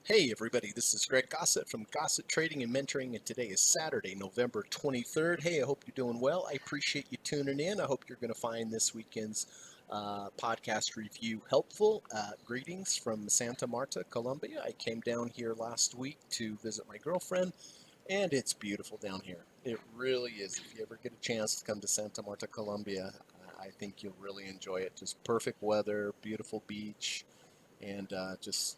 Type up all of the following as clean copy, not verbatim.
Hey everybody, this is Greg Gossett from Gossett Trading and Mentoring, and today is Saturday, November 23rd. Hey, I hope you're doing well. I appreciate you tuning in. I hope you're going to find this weekend's podcast review helpful. Greetings from Santa Marta, Colombia. I came down here last week to visit my girlfriend, and it's beautiful down here. It really is. If you ever get a chance to come to Santa Marta, Colombia, I think you'll really enjoy it. Just perfect weather, beautiful beach, and just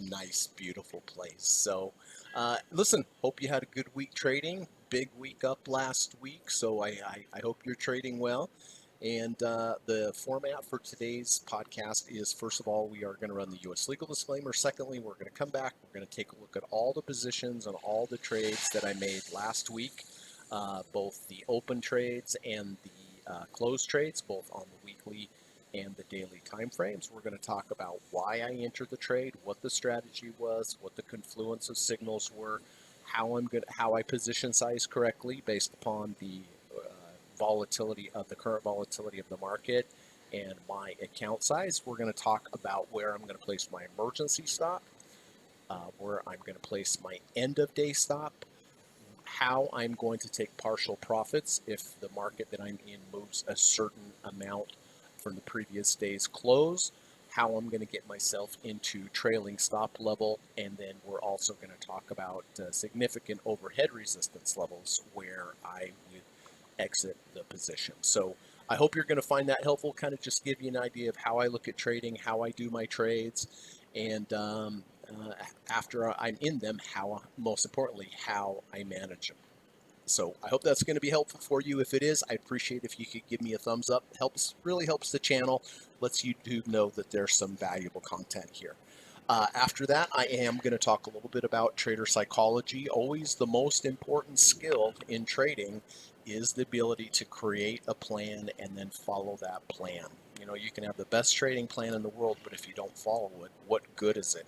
nice, beautiful place. So, listen, hope you had a good week trading. Big week up last week, so I hope you're trading well. And the format for today's podcast is, first of all, we are going to run the U.S. legal disclaimer. Secondly, we're going to come back. We're going to take a look at all the positions and all the trades that I made last week, both the open trades and the closed trades, both on the weekly and the daily time frames. We're going to talk about why I entered the trade, what the strategy was, what the confluence of signals were, how I position size correctly based upon the the current volatility of the market, and my account size. We're going to talk about where I'm going to place my emergency stop, where I'm going to place my end of day stop, how I'm going to take partial profits if the market that I'm in moves a certain amount from the previous day's close, how I'm going to get myself into trailing stop level, and then we're also going to talk about significant overhead resistance levels where I would exit the position. So I hope you're going to find that helpful, kind of just give you an idea of how I look at trading, how I do my trades, and after I'm in them, how, most importantly, how I manage them. So I hope that's going to be helpful for you. If it is, I appreciate if you could give me a thumbs up. Really helps the channel, lets YouTube know that there's some valuable content here. After that, I am going to talk a little bit about trader psychology. Always the most important skill in trading is the ability to create a plan and then follow that plan. You know, you can have the best trading plan in the world, but if you don't follow it, what good is it?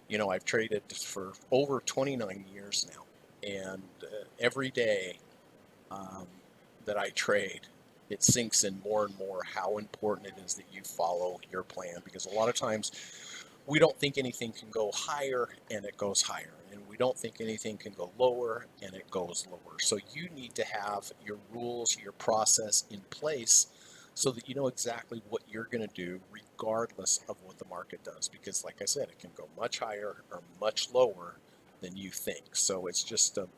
You know, I've traded for over 29 years now, and every day um, that I trade, it sinks in more and more how important it is that you follow your plan, because a lot of times we don't think anything can go higher and it goes higher, and we don't think anything can go lower and it goes lower. So you need to have your rules, your process in place so that you know exactly what you're going to do regardless of what the market does, because like I said, it can go much higher or much lower than you think. So it's just a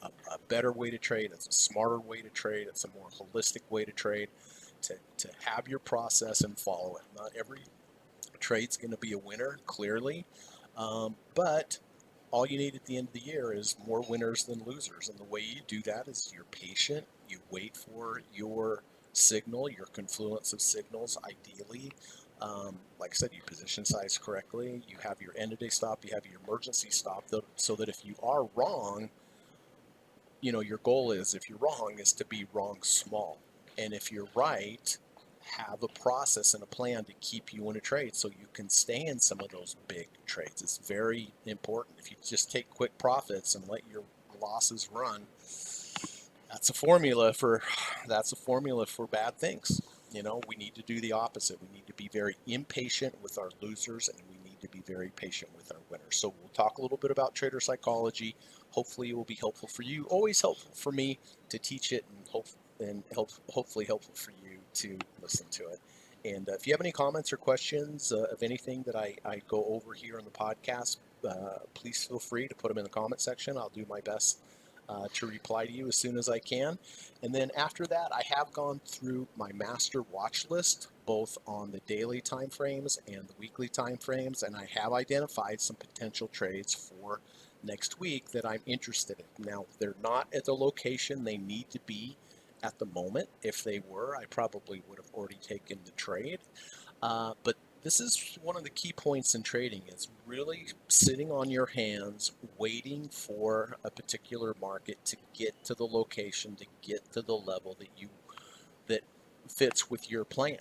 better way to trade. It's a smarter way to trade. It's a more holistic way to trade, to have your process and follow it. Not every trade's going to be a winner, clearly, but all you need at the end of the year is more winners than losers. And the way you do that is you're patient, you wait for your signal, your confluence of signals, ideally. Like I said, you position size correctly, you have your end of day stop, you have your emergency stop, so that if you are wrong, you know, your goal is, if you're wrong, is to be wrong small. And if you're right, have a process and a plan to keep you in a trade so you can stay in some of those big trades. It's very important. If you just take quick profits and let your losses run, that's a formula for bad things. You know, we need to do the opposite. We need to be very impatient with our losers, and we need to be very patient with our winners. So we'll talk a little bit about trader psychology. Hopefully it will be helpful for you. Always helpful for me to teach it, and hopefully helpful for you to listen to it. And if you have any comments or questions of anything that I go over here on the podcast, please feel free to put them in the comment section. I'll do my best to reply to you as soon as I can. And then after that, I have gone through my master watch list, both on the daily time frames and the weekly time frames, and I have identified some potential trades for next week that I'm interested in. Now, they're not at the location they need to be at the moment. If they were, I probably would have already taken the trade. But this is one of the key points in trading, is really sitting on your hands, waiting for a particular market to get to the location, to get to the level that fits with your plan.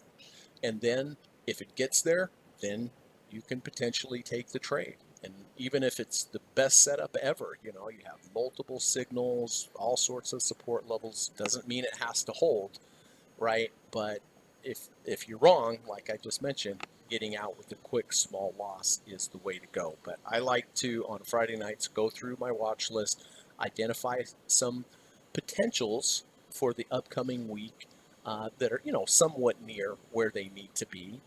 And then if it gets there, then you can potentially take the trade. And even if it's the best setup ever, you know, you have multiple signals, all sorts of support levels, doesn't mean it has to hold, right? But if you're wrong, like I just mentioned, getting out with a quick small loss is the way to go. But I like to, on Friday nights, go through my watch list, identify some potentials for the upcoming week that are, somewhat near where they need to be.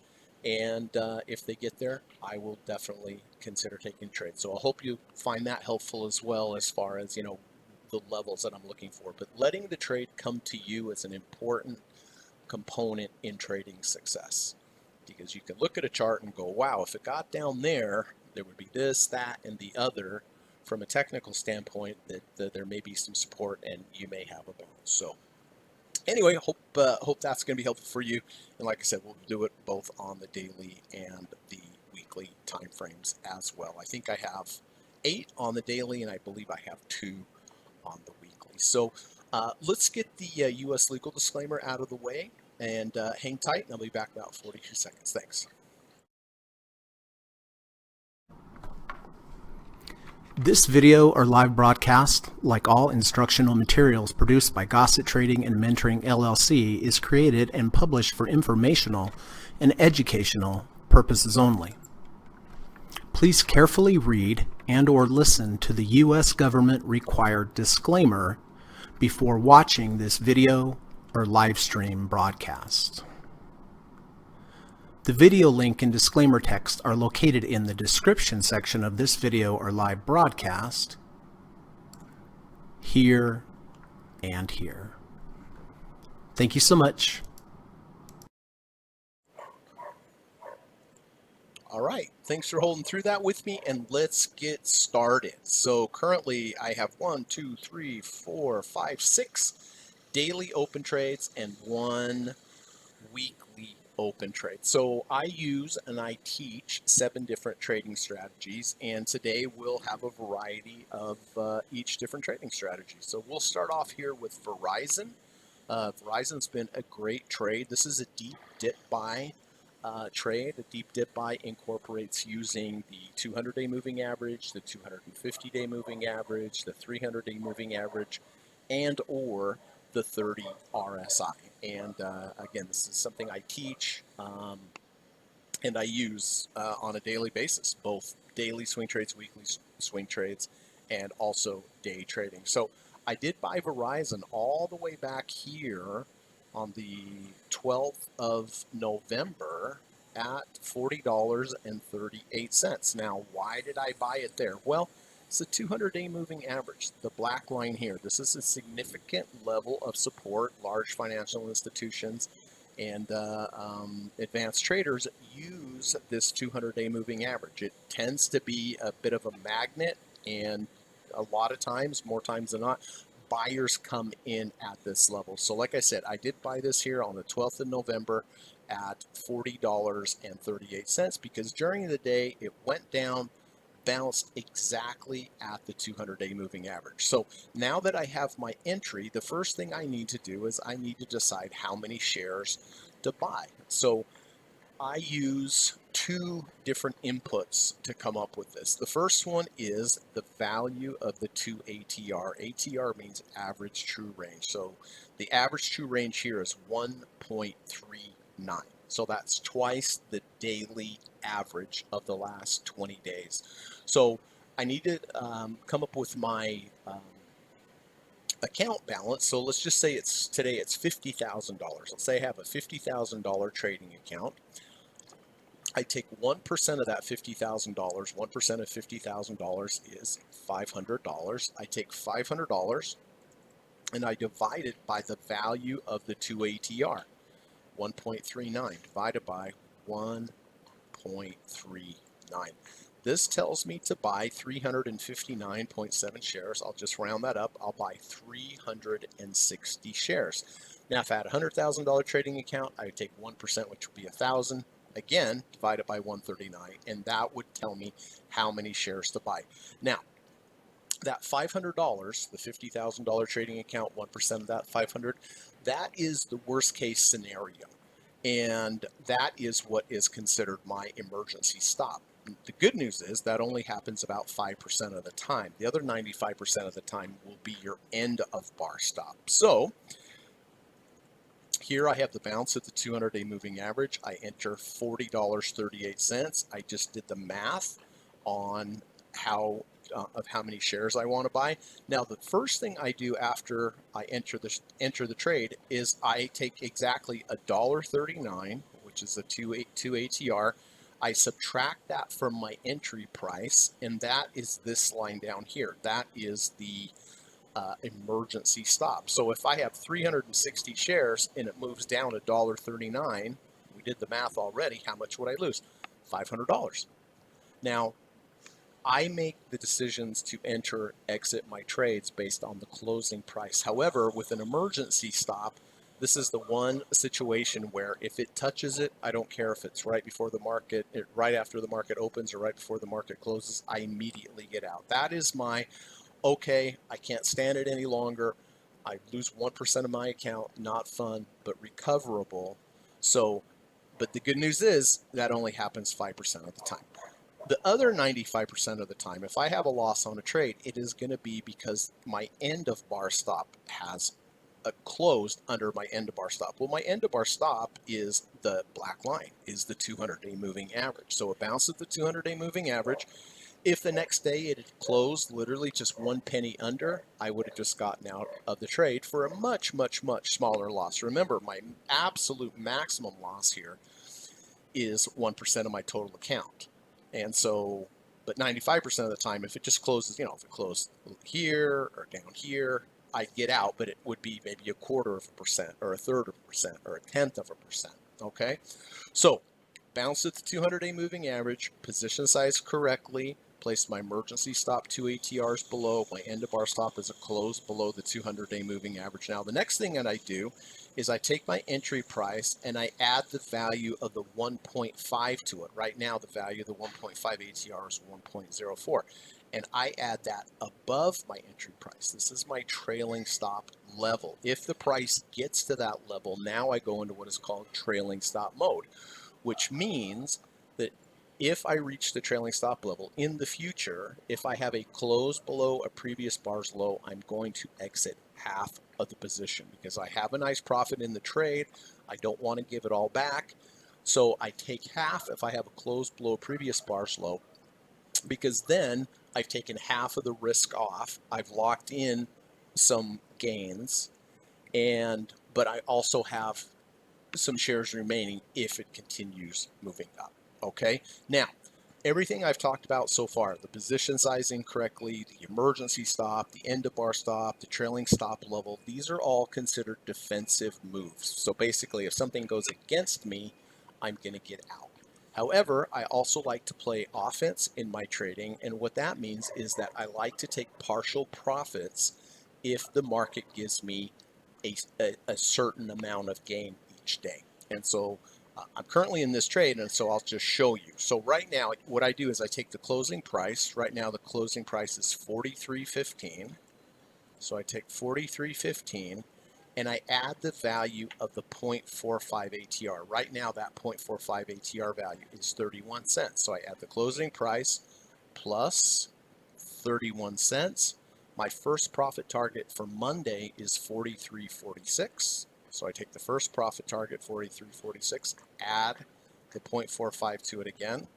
And if they get there, I will definitely consider taking trades. So I hope you find that helpful as well, as far as, the levels that I'm looking for. But letting the trade come to you is an important component in trading success, because you can look at a chart and go, wow, if it got down there, there would be this, that, and the other. From a technical standpoint, that there may be some support and you may have a bounce. So anyway, hope that's going to be helpful for you. And like I said, we'll do it both on the daily and the weekly time frames as well. I think I have 8 on the daily, and I believe I have 2 on the weekly. So let's get the U.S. legal disclaimer out of the way, and hang tight, and I'll be back in about 42 seconds. Thanks. This video or live broadcast, like all instructional materials produced by Gossett Trading and Mentoring LLC, is created and published for informational and educational purposes only. Please carefully read and/or listen to the U.S. government required disclaimer before watching this video or live stream broadcast. The video link and disclaimer text are located in the description section of this video or live broadcast, here and here. Thank you so much. All right, thanks for holding through that with me, and let's get started. So currently I have 6 daily open trades and 1 weekly open trade. So I use and I teach 7 different trading strategies, and today we'll have a variety of each different trading strategy. So we'll start off here with Verizon. Verizon's been a great trade. This is a deep dip buy trade. A deep dip buy incorporates using the 200-day moving average, the 250-day moving average, the 300-day moving average, and or the 30 RSI. And again, this is something I teach and I use on a daily basis, both daily swing trades, weekly swing trades, and also day trading. So I did buy Verizon all the way back here on the 12th of November at $40.38. Now, why did I buy it there? Well, it's a 200-day moving average, the black line here. This is a significant level of support. Large financial institutions and advanced traders use this 200-day moving average. It tends to be a bit of a magnet, and a lot of times, more times than not, buyers come in at this level. So like I said, I did buy this here on the 12th of November at $40.38, because during the day it went down, bounced exactly at the 200-day moving average. So now that I have my entry, the first thing I need to do is I need to decide how many shares to buy. So I use 2 different inputs to come up with this. The first one is the value of the 2 ATR. ATR means average true range. So the average true range here is 1.39. So that's twice the daily average of the last 20 days. So I need to come up with my account balance. So let's just say today it's $50,000. Let's say I have a $50,000 trading account. I take 1% of that $50,000. 1% of $50,000 is $500. I take $500 and I divide it by the value of the 2 ATR. 1.39 divided by 1.39. This tells me to buy 359.7 shares. I'll just round that up. I'll buy 360 shares. Now, if I had a $100,000 trading account, I would take 1%, which would be 1,000. Again, divided by 139, and that would tell me how many shares to buy. Now, that $500, the $50,000 trading account, 1% of that 500, that is the worst case scenario. And that is what is considered my emergency stop. The good news is that only happens about 5% of the time. The other 95% of the time will be your end of bar stop. So Here I have the bounce at the 200-day moving average. I enter $40.38. I just did the math on how of how many shares I want to buy. Now, the first thing I do after I enter the trade is I take exactly $1.39, which is a 282 ATR. I subtract that from my entry price, and that is this line down here. That is the emergency stop. So if I have 360 shares and it moves down $1.39, we did the math already, how much would I lose? $500. Now, I make the decisions to enter, exit my trades based on the closing price. However, with an emergency stop, this is the one situation where if it touches it, I don't care if it's right before the market, right after the market opens or right before the market closes, I immediately get out. That is my okay, I can't stand it any longer. I lose 1% of my account, not fun, but recoverable. So, but the good news is that only happens 5% of the time. The other 95% of the time, if I have a loss on a trade, it is going to be because my end of bar stop has closed under my end of bar stop. Well, my end of bar stop is the black line, is the 200-day moving average. So it bounces the 200-day moving average. If the next day it had closed literally just 1 penny under, I would have just gotten out of the trade for a much, much, much smaller loss. Remember, my absolute maximum loss here is 1% of my total account. And so, but 95% of the time, if it just closes, if it closed here or down here, I'd get out, but it would be maybe 1/4% or 1/3% or 1/10%. Okay. So, bounced at the 200-day moving average, position size correctly, placed my emergency stop 2 ATRs below. My end of bar stop is a close below the 200-day moving average. Now, the next thing that I do is I take my entry price and I add the value of the 1.5 to it. Right now, the value of the 1.5 ATR is 1.04. And I add that above my entry price. This is my trailing stop level. If the price gets to that level, now I go into what is called trailing stop mode, which means that if I reach the trailing stop level in the future, if I have a close below a previous bar's low, I'm going to exit half of the position because I have a nice profit in the trade. I don't want to give it all back. So I take half if I have a close below previous bar's low, because then I've taken half of the risk off. I've locked in some gains, but I also have some shares remaining if it continues moving up. Okay, now everything I've talked about so far, the position sizing correctly, the emergency stop, the end of bar stop, the trailing stop level, these are all considered defensive moves. So basically, if something goes against me, I'm going to get out. However, I also like to play offense in my trading, and what that means is that I like to take partial profits if the market gives me a certain amount of gain each day. And so I'm currently in this trade, and so I'll just show you. So right now, what I do is I take the closing price. Right now, the closing price is $43.15. So I take $43.15, and I add the value of the 0.45 ATR. Right now, that 0.45 ATR value is 31 cents. So I add the closing price plus 31 cents. My first profit target for Monday is 43.46. So I take the first profit target, 43.46, add the 0.45 to it again.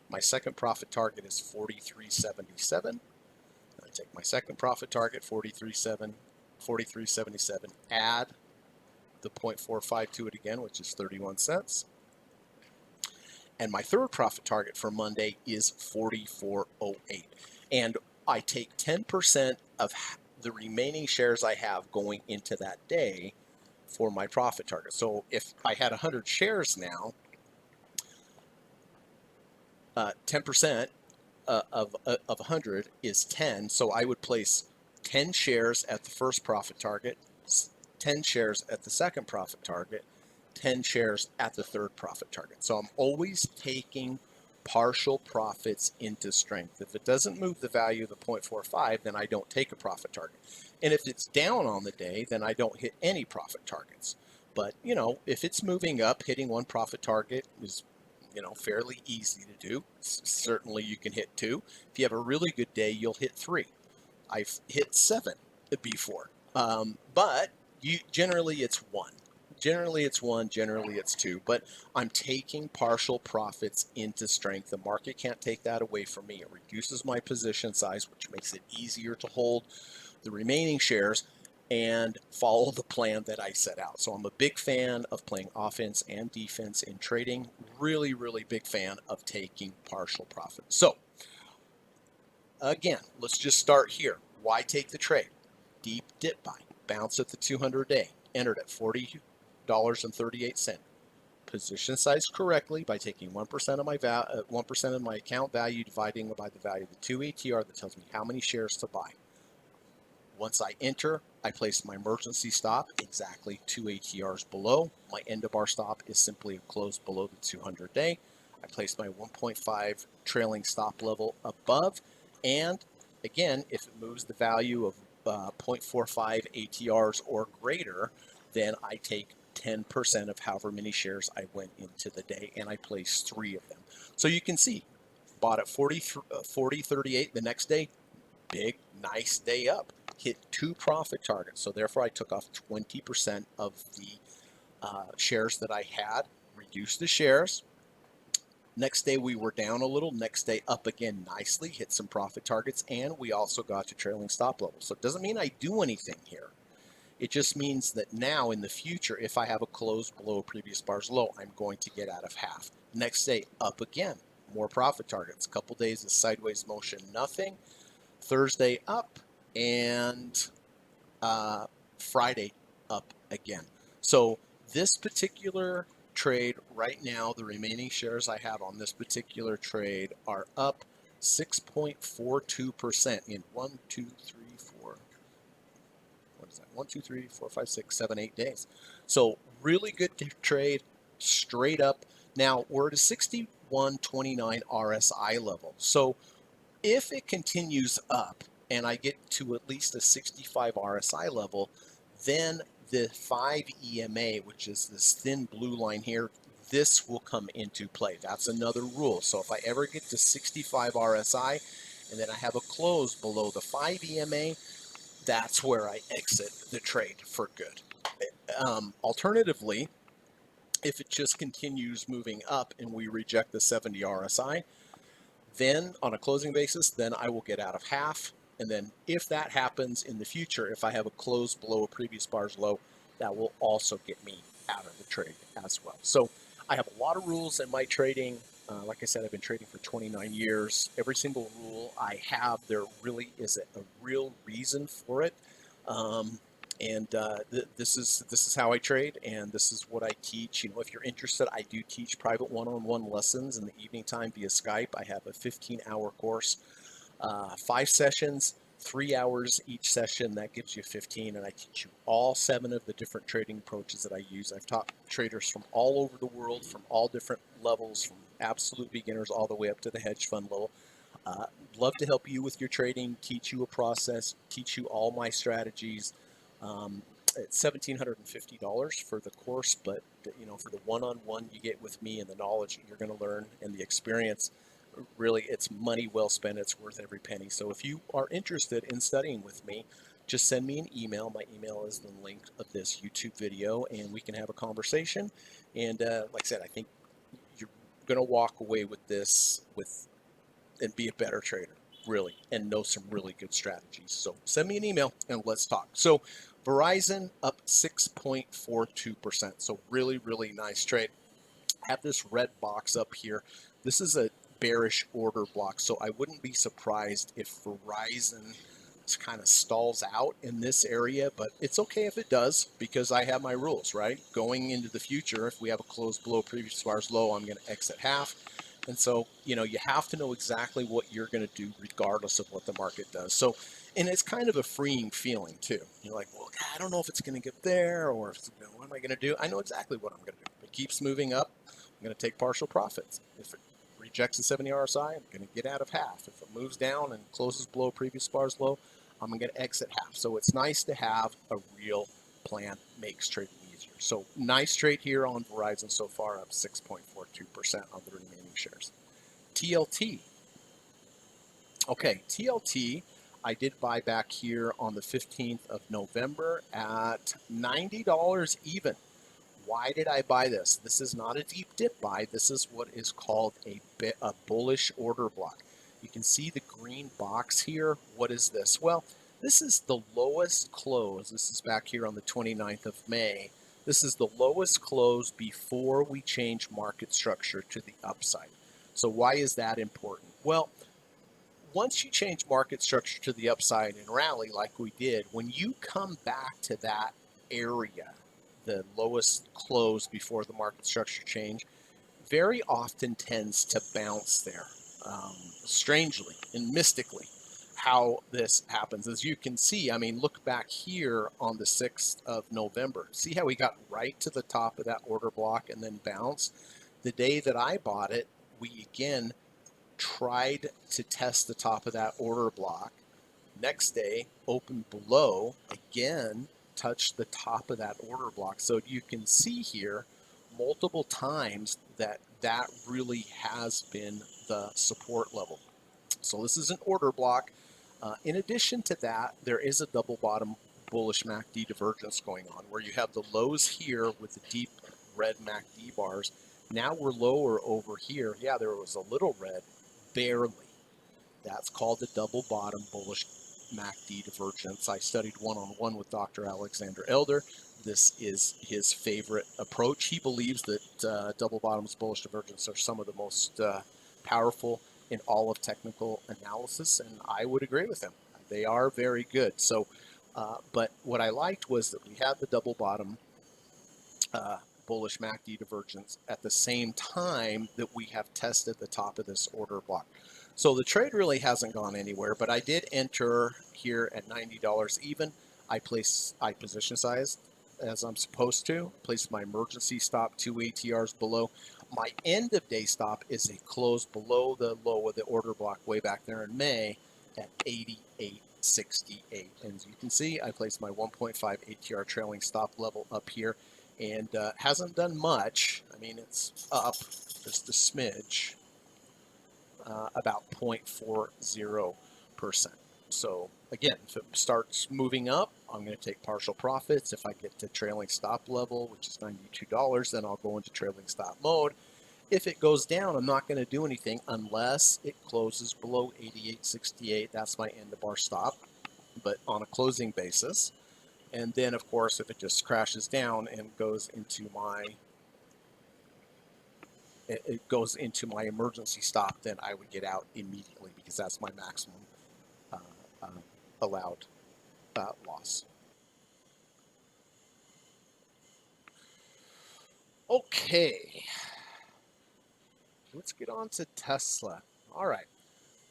My second profit target is 43.77. I take my second profit target, 43.77, add the 0.45 to it again, which is 31 cents. And my third profit target for Monday is 44.08. And I take 10% of the remaining shares I have going into that day for my profit target. So if I had 100 shares now, 10% of 100 is 10. So I would place 10 shares at the first profit target, 10 shares at the second profit target, 10 shares at the third profit target. So I'm always taking partial profits into strength. If it doesn't move the value of the 0.45, then I don't take a profit target. And if it's down on the day, then I don't hit any profit targets. But, if it's moving up, hitting one profit target is, fairly easy to do. Certainly you can hit 2. If you have a really good day, you'll hit 3. I've hit 7 before. But generally it's 1. Generally it's one, generally it's two, but I'm taking partial profits into strength. The market can't take that away from me. It reduces my position size, which makes it easier to hold the remaining shares and follow the plan that I set out. So I'm a big fan of playing offense and defense in trading. Really, really big fan of taking partial profits. So again, let's just start here. Why take the trade? Deep dip buy, bounce at the 200-day, entered at $40.38. Position size correctly by taking 1% of my 1% of my account value, dividing by the value of the 2 ATR that tells me how many shares to buy. Once I enter, I place my emergency stop exactly 2 ATRs below. My end of bar stop is simply a close below the 200-day. I place my 1.5 trailing stop level above, and again, if it moves the value of 0.45 ATRs or greater, then I take 10% of however many shares I went into the day, and I place 3 of them. So you can see, bought at 40.38 the next day, big, nice day up. Hit 2 profit targets. So therefore, I took off 20% of the shares that I had, reduced the shares. Next day, we were down a little. Next day, up again nicely, hit some profit targets, and we also got to trailing stop levels. So it doesn't mean I do anything here. It just means that now in the future, if I have a close below a previous bar's low, I'm going to get out of half. Next day, up again, more profit targets. Couple days of sideways motion, nothing. Thursday up, and Friday up again. So this particular trade right now, the remaining shares I have on this particular trade are up 6.42% in 1, 2, 3, 4. What is that? 1, 2, 3, 4, 5, 6, 7, 8 days. So really good trade, straight up. Now we're at a 61.29 RSI level. So if it continues up and I get to at least a 65 RSI level, then the 5 EMA, which is this thin blue line here, this will come into play. That's another rule. So if I ever get to 65 RSI and then I have a close below the 5 EMA, that's where I exit the trade for good. Alternatively, if it just continues moving up and we reject the 70 RSI, then on a closing basis, then I will get out of half. And then if that happens in the future, if I have a close below a previous bar's low, that will also get me out of the trade as well. So I have a lot of rules in my trading. Like I said, I've been trading for 29 years. Every single rule I have, there really is a real reason for it. This is how I trade, and this is what I teach. You know, if you're interested, I do teach private one-on-one lessons in the evening time via Skype. I have a 15-hour course, 5 sessions, 3 hours each session. That gives you 15, and I teach you all 7 of the different trading approaches that I use. I've taught traders from all over the world, from all different levels, from absolute beginners all the way up to the hedge fund level. Love to help you with your trading, teach you a process, teach you all my strategies. It's $1,750 for the course, but you know, for the one-on-one you get with me and the knowledge you're going to learn and the experience, really, it's money well spent. It's worth every penny. So if you are interested in studying with me, just send me an email. My email is the link of this YouTube video, and we can have a conversation. And like I said, I think you're going to walk away with this and be a better trader, really, and know some really good strategies. So send me an email and let's talk. So Verizon up 6.42%. So really, really nice trade. Have this red box up here. This is a bearish order block, so I wouldn't be surprised if Verizon kind of stalls out in this area, but it's okay if it does because I have my rules, right? Going into the future, if we have a close below previous bar's low, I'm going to exit half. And so, you know, you have to know exactly what you're going to do regardless of what the market does. So, and it's kind of a freeing feeling too. You're like, well, I don't know if it's going to get there or if, what am I going to do? I know exactly what I'm going to do. If it keeps moving up, I'm going to take partial profits. If it rejects the 70 RSI, I'm going to get out of half. If it moves down and closes below previous bar's low, I'm going to exit half. So it's nice to have a real plan, makes trading easier. So nice trade here on Verizon so far, up 6.42% on the remaining shares. TLT. Okay, TLT, I did buy back here on the 15th of November at $90 even. why did I buy this? This is not a deep dip buy. This is what is called a bullish order block. You can see the green box here. What is this? Well, this is the lowest close. This is back here on the 29th of May. This is the lowest close before we change market structure to the upside. So why is that important? Well, once you change market structure to the upside and rally like we did, when you come back to that area, the lowest close before the market structure change, very often tends to bounce there. Strangely and mystically, how this happens. As you can see, I mean, look back here on the 6th of November. See how we got right to the top of that order block and then bounced? The day that I bought it, we again tried to test the top of that order block. Next day, opened below, again, touched the top of that order block. So you can see here multiple times that that really has been the support level. So this is an order block. In addition to that, there is a double bottom bullish MACD divergence going on where you have the lows here with the deep red MACD bars. Now we're lower over here. Yeah, there was a little red, barely. That's called the double bottom bullish MACD divergence. I studied one-on-one with Dr. Alexander Elder. This is his favorite approach. He believes that double bottoms bullish divergence are some of the most powerful in all of technical analysis, and I would agree with him. They are very good. So, but what I liked was that we had the double bottom bullish MACD divergence at the same time that we have tested the top of this order block. So the trade really hasn't gone anywhere, but I did enter here at $90 even. I position size as I'm supposed to, place my emergency stop 2 ATRs below. My end of day stop is a close below the low of the order block way back there in May at 88.68. And as you can see, I placed my 1.5 ATR trailing stop level up here and hasn't done much. I mean, it's up just a smidge, about 0.40%. So again, if it starts moving up, I'm going to take partial profits. If I get to trailing stop level, which is $92, then I'll go into trailing stop mode. If it goes down, I'm not going to do anything unless it closes below 88.68. That's my end of bar stop, but on a closing basis. And then, of course, if it just crashes down and goes into my emergency stop, then I would get out immediately because that's my maximum uh, uh, allowed loss. Okay, let's get on to Tesla. All right,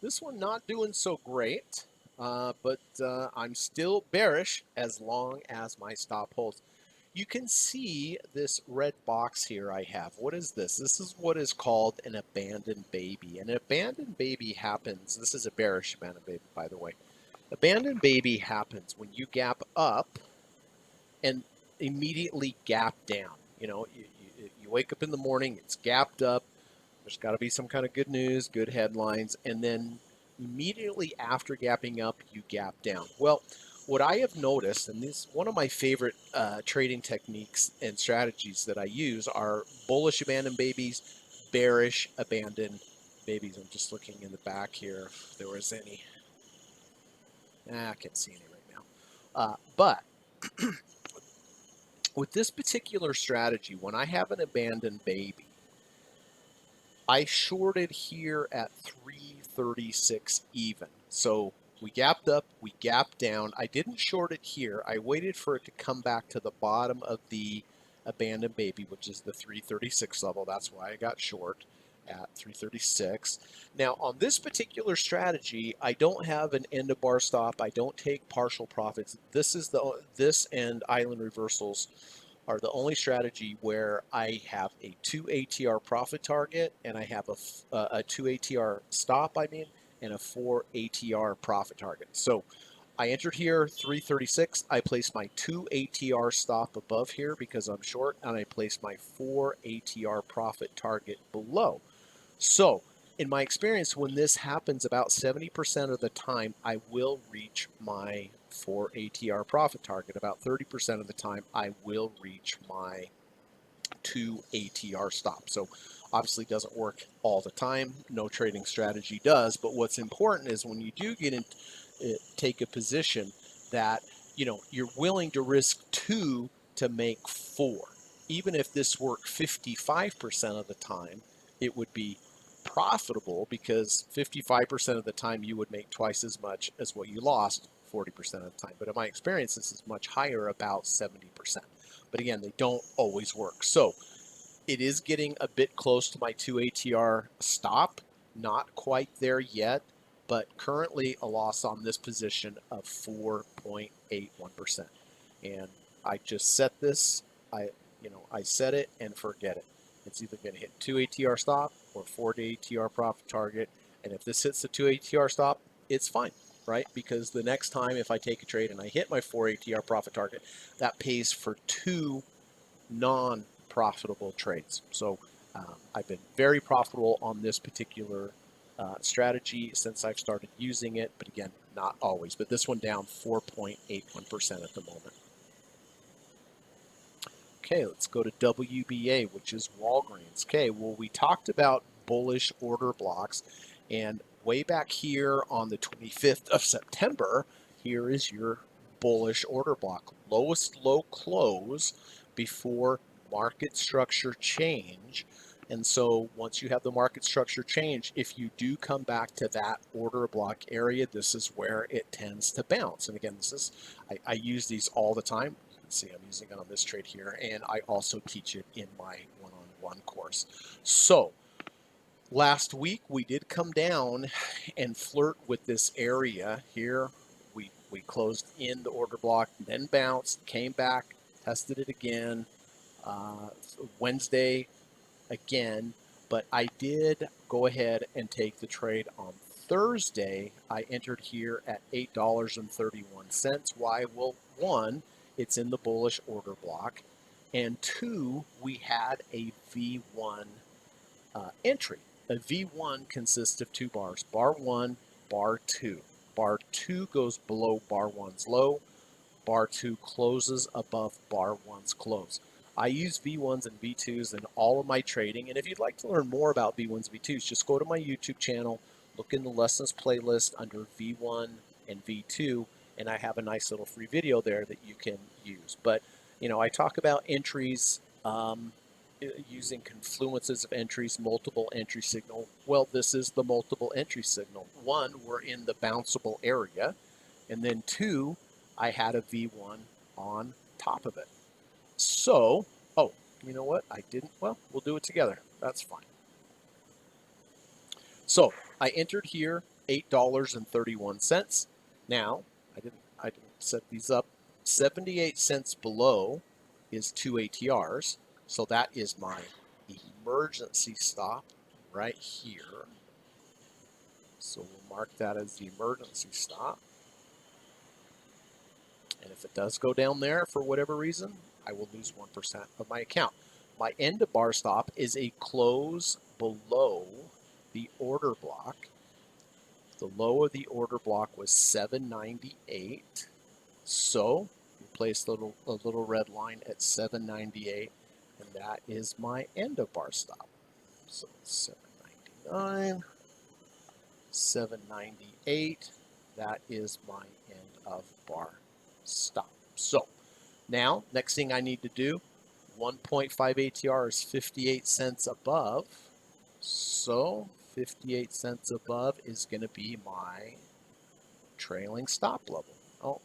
this one not doing so great, but I'm still bearish as long as my stop holds. You can see this red box here I have. What is this? This is what is called an abandoned baby. An abandoned baby happens, this is a bearish abandoned baby, by the way. Abandoned baby happens when you gap up and immediately gap down. You know, you wake up in the morning, it's gapped up, there's got to be some kind of good news, good headlines, and then immediately after gapping up, you gap down. Well, what I have noticed, and this one of my favorite trading techniques and strategies that I use are bullish abandoned babies, bearish abandoned babies. I'm just looking in the back here if there was any. I can't see any right now. But with this particular strategy, when I have an abandoned baby, I shorted here at 336 even. So we gapped up, we gapped down. I didn't short it here. I waited for it to come back to the bottom of the abandoned baby, which is the 336 level. That's why I got short at 336. Now on this particular strategy, I don't have an end of bar stop. I don't take partial profits. This and island reversals are the only strategy where I have a 2 ATR profit target and I have a 2 ATR stop, and a 4 ATR profit target. So I entered here 336. I placed my 2 ATR stop above here because I'm short, and I placed my 4 ATR profit target below. So in my experience, when this happens about 70% of the time, I will reach my 4 ATR profit target. About 30% of the time, I will reach my 2 ATR stops. So obviously doesn't work all the time. No trading strategy does. But what's important is when you do get in, take a position that you're willing to risk 2 to make 4. Even if this worked 55% of the time, it would be profitable because 55% of the time you would make twice as much as what you lost 40% of the time. But in my experience, this is much higher, about 70%. But again, they don't always work. So it is getting a bit close to my 2 ATR stop. Not quite there yet, but currently a loss on this position of 4.81%. And I just set this, I set it and forget it. It's either going to hit 2 ATR stop or 4 ATR profit target. And if this hits the 2 ATR stop, it's fine, right? Because the next time if I take a trade and I hit my 4 ATR profit target, that pays for 2 non-profitable trades. So I've been very profitable on this particular strategy since I've started using it, but again, not always. But this one down 4.81% at the moment. Okay, let's go to WBA, which is Walgreens. Okay, well, we talked about bullish order blocks, and way back here on the 25th of September, here is your bullish order block. Lowest low close before market structure change. And so once you have the market structure change, if you do come back to that order block area, this is where it tends to bounce. And again, I use these all the time. See, I'm using it on this trade here, and I also teach it in my one-on-one course. So last week we did come down and flirt with this area here. We closed in the order block, then bounced, came back, tested it again. Wednesday again, but I did go ahead and take the trade on Thursday. I entered here at $8.31. Why? Well, one, it's in the bullish order block, and two, we had a V1 entry. A V1 consists of 2 bars, bar 1, bar 2. Bar 2 goes below bar 1's low, bar 2 closes above bar 1's close. I use V1s and V2s in all of my trading, and if you'd like to learn more about V1s, V2s, just go to my YouTube channel, look in the lessons playlist under V1 and V2, and I have a nice little free video there that you can use. But, I talk about entries, using confluences of entries, multiple entry signal. Well, this is the multiple entry signal. One, we're in the bounceable area, and then two, I had a V1 on top of it. So, oh, you know what? I didn't. Well, we'll do it together. That's fine. So I entered here $8.31. Now, I didn't set these up. 78 cents below is 2 ATRs. So that is my emergency stop right here. So we'll mark that as the emergency stop. And if it does go down there for whatever reason, I will lose 1% of my account. My end of bar stop is a close below the order block. The low of the order block was 798. So we placed a little red line at 798, and that is my end of bar stop. So 799, 798, that is my end of bar stop. So now, next thing I need to do, 1.5 ATR is 58 cents above. So 58 cents above is going to be my trailing stop level. Oh, all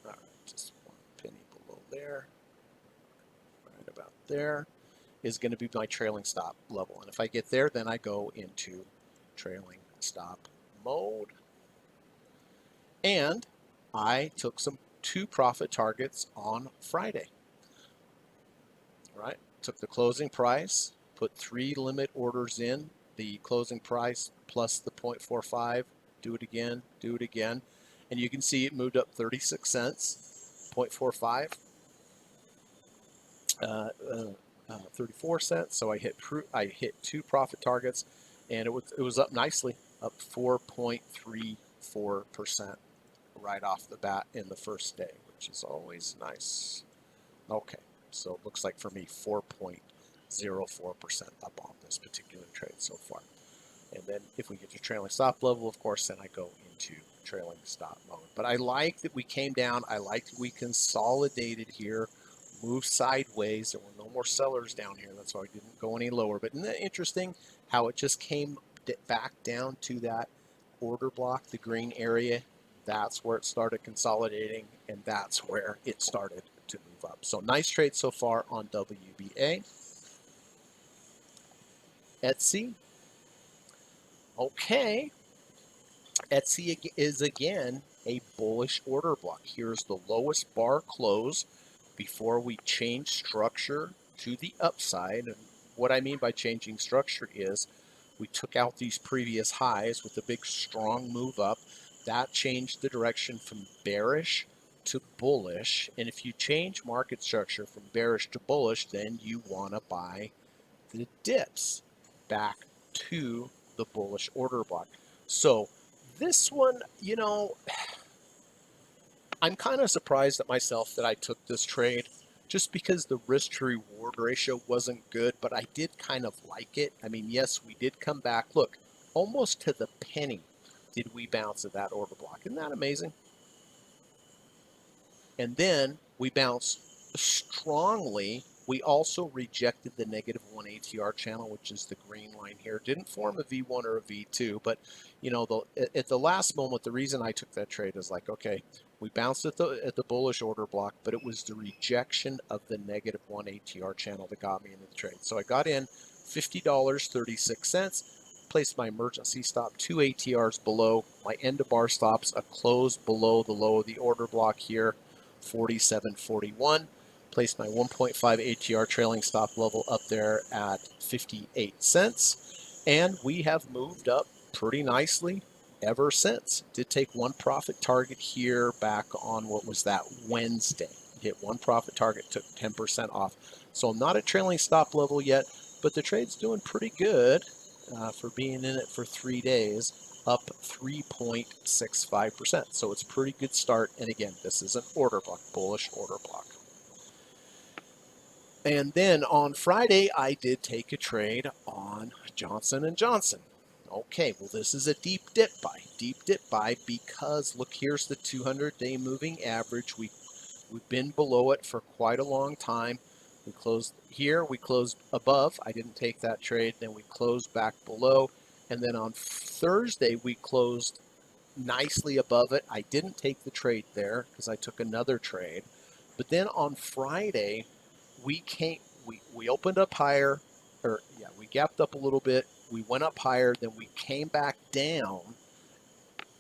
right, just one penny below there, right about there, is going to be my trailing stop level. And if I get there, then I go into trailing stop mode. And I took 2 profit targets on Friday. Right, took the closing price, put 3 limit orders in, the closing price plus the 0.45, do it again, and you can see it moved up 36 cents, 0.45, 34 cents. So I hit 2 profit targets, and it was up nicely, up 4.34% right off the bat in the first day, which is always nice. Okay, so it looks like for me 0.04% up on this particular trade so far. And then if we get to trailing stop level, of course, then I go into trailing stop mode. But I like that we came down. I like that we consolidated here, moved sideways. There were no more sellers down here. That's why I didn't go any lower. But isn't that interesting how it just came back down to that order block, the green area? That's where it started consolidating, and that's where it started to move up. So nice trade so far on WBA. Etsy. Okay. Etsy is again a bullish order block. Here's the lowest bar close before we change structure to the upside. And what I mean by changing structure is we took out these previous highs with a big strong move up. That changed the direction from bearish to bullish. And if you change market structure from bearish to bullish, then you want to buy the dips back to the bullish order block. So this one, I'm kind of surprised at myself that I took this trade just because the risk to reward ratio wasn't good, but I did kind of like it. I mean, yes, we did come back. Look, almost to the penny did we bounce at that order block. Isn't that amazing? And then we bounced strongly. We also rejected the -1 ATR channel, which is the green line here. Didn't form a V1 or a V2, but at the last moment, the reason I took that trade is like, okay, we bounced at the bullish order block, but it was the rejection of the -1 ATR channel that got me into the trade. So I got in $50.36. Placed my emergency stop 2 ATRs below. My end of bar stops a close below the low of the order block here. 47.41. Placed my 1.5 ATR trailing stop level up there at 58 cents. And we have moved up pretty nicely ever since. Did take one profit target here back on, what was that, Wednesday. Hit one profit target, took 10% off. So I'm not at trailing stop level yet, but the trade's doing pretty good for being in it for 3 days, up 3.65%. So it's a pretty good start. And again, this is an order block, bullish order block. And then on Friday, I did take a trade on Johnson & Johnson. Okay, well, this is a deep dip buy. Deep dip buy because, look, here's the 200-day moving average. We've been below it for quite a long time. We closed here, we closed above. I didn't take that trade. Then we closed back below. And then on Thursday, we closed nicely above it. I didn't take the trade there because I took another trade. But then on Friday, we opened up higher, we gapped up a little bit. We went up higher, then we came back down,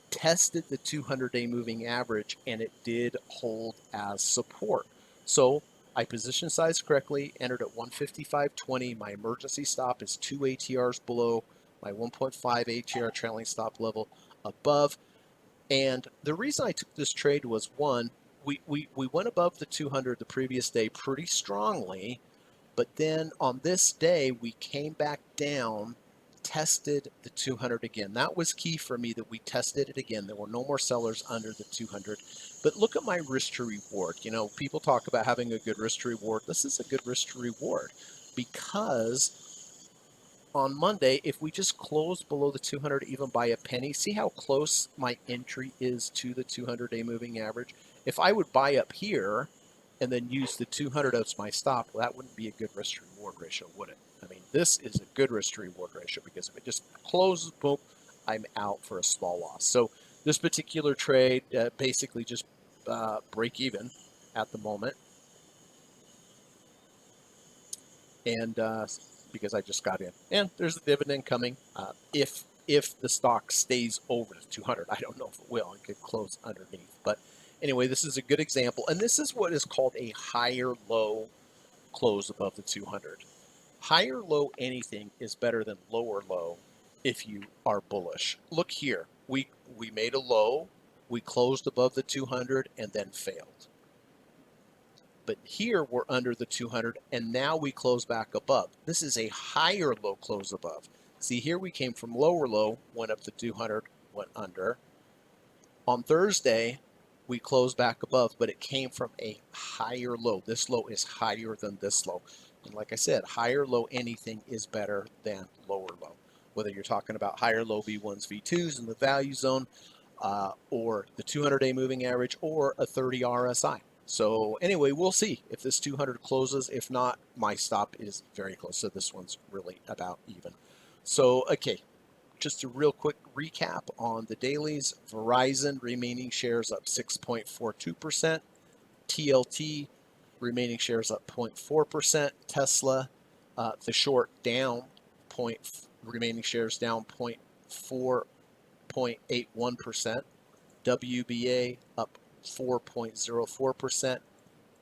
tested the 200-day moving average, and it did hold as support. So I position sized correctly, entered at 155.20. My emergency stop is 2 ATRs below, my 1.5 ATR trailing stop level above. And the reason I took this trade was, one, we went above the 200 the previous day pretty strongly, but then on this day we came back down, tested the 200 again. That was key for me, that we tested it again. There were no more sellers under the 200. But look at my risk to reward. People talk about having a good risk to reward. This is a good risk to reward because on Monday, if we just close below the 200 even by a penny, see how close my entry is to the 200-day moving average? If I would buy up here and then use the 200 as my stop, well, that wouldn't be a good risk to reward ratio, would it? I mean, this is a good risk to reward ratio because if it just closes, boom, I'm out for a small loss. So this particular trade basically just break even at the moment. And because I just got in, and there's a dividend coming. If the stock stays over the 200, I don't know if it will. It could close underneath, but anyway, this is a good example, and this is what is called a higher low close above the 200. Higher low anything is better than lower low if you are bullish. Look here, we made a low, we closed above the 200, and then failed. But here we're under the 200, and now we close back above. This is a higher low close above. See, here we came from lower low, went up to 200, went under. On Thursday, we closed back above, but it came from a higher low. This low is higher than this low. And like I said, higher low anything is better than lower low. Whether you're talking about higher low V1s, V2s in the value zone, or the 200-day moving average, or a 30 RSI. So anyway, we'll see if this 200 closes. If not, my stop is very close. So this one's really about even. So, okay, just a real quick recap on the dailies. Verizon remaining shares up 6.42%. TLT remaining shares up 0.4%. Tesla, the short down, remaining shares down 0.81%. WBA up 4.04%.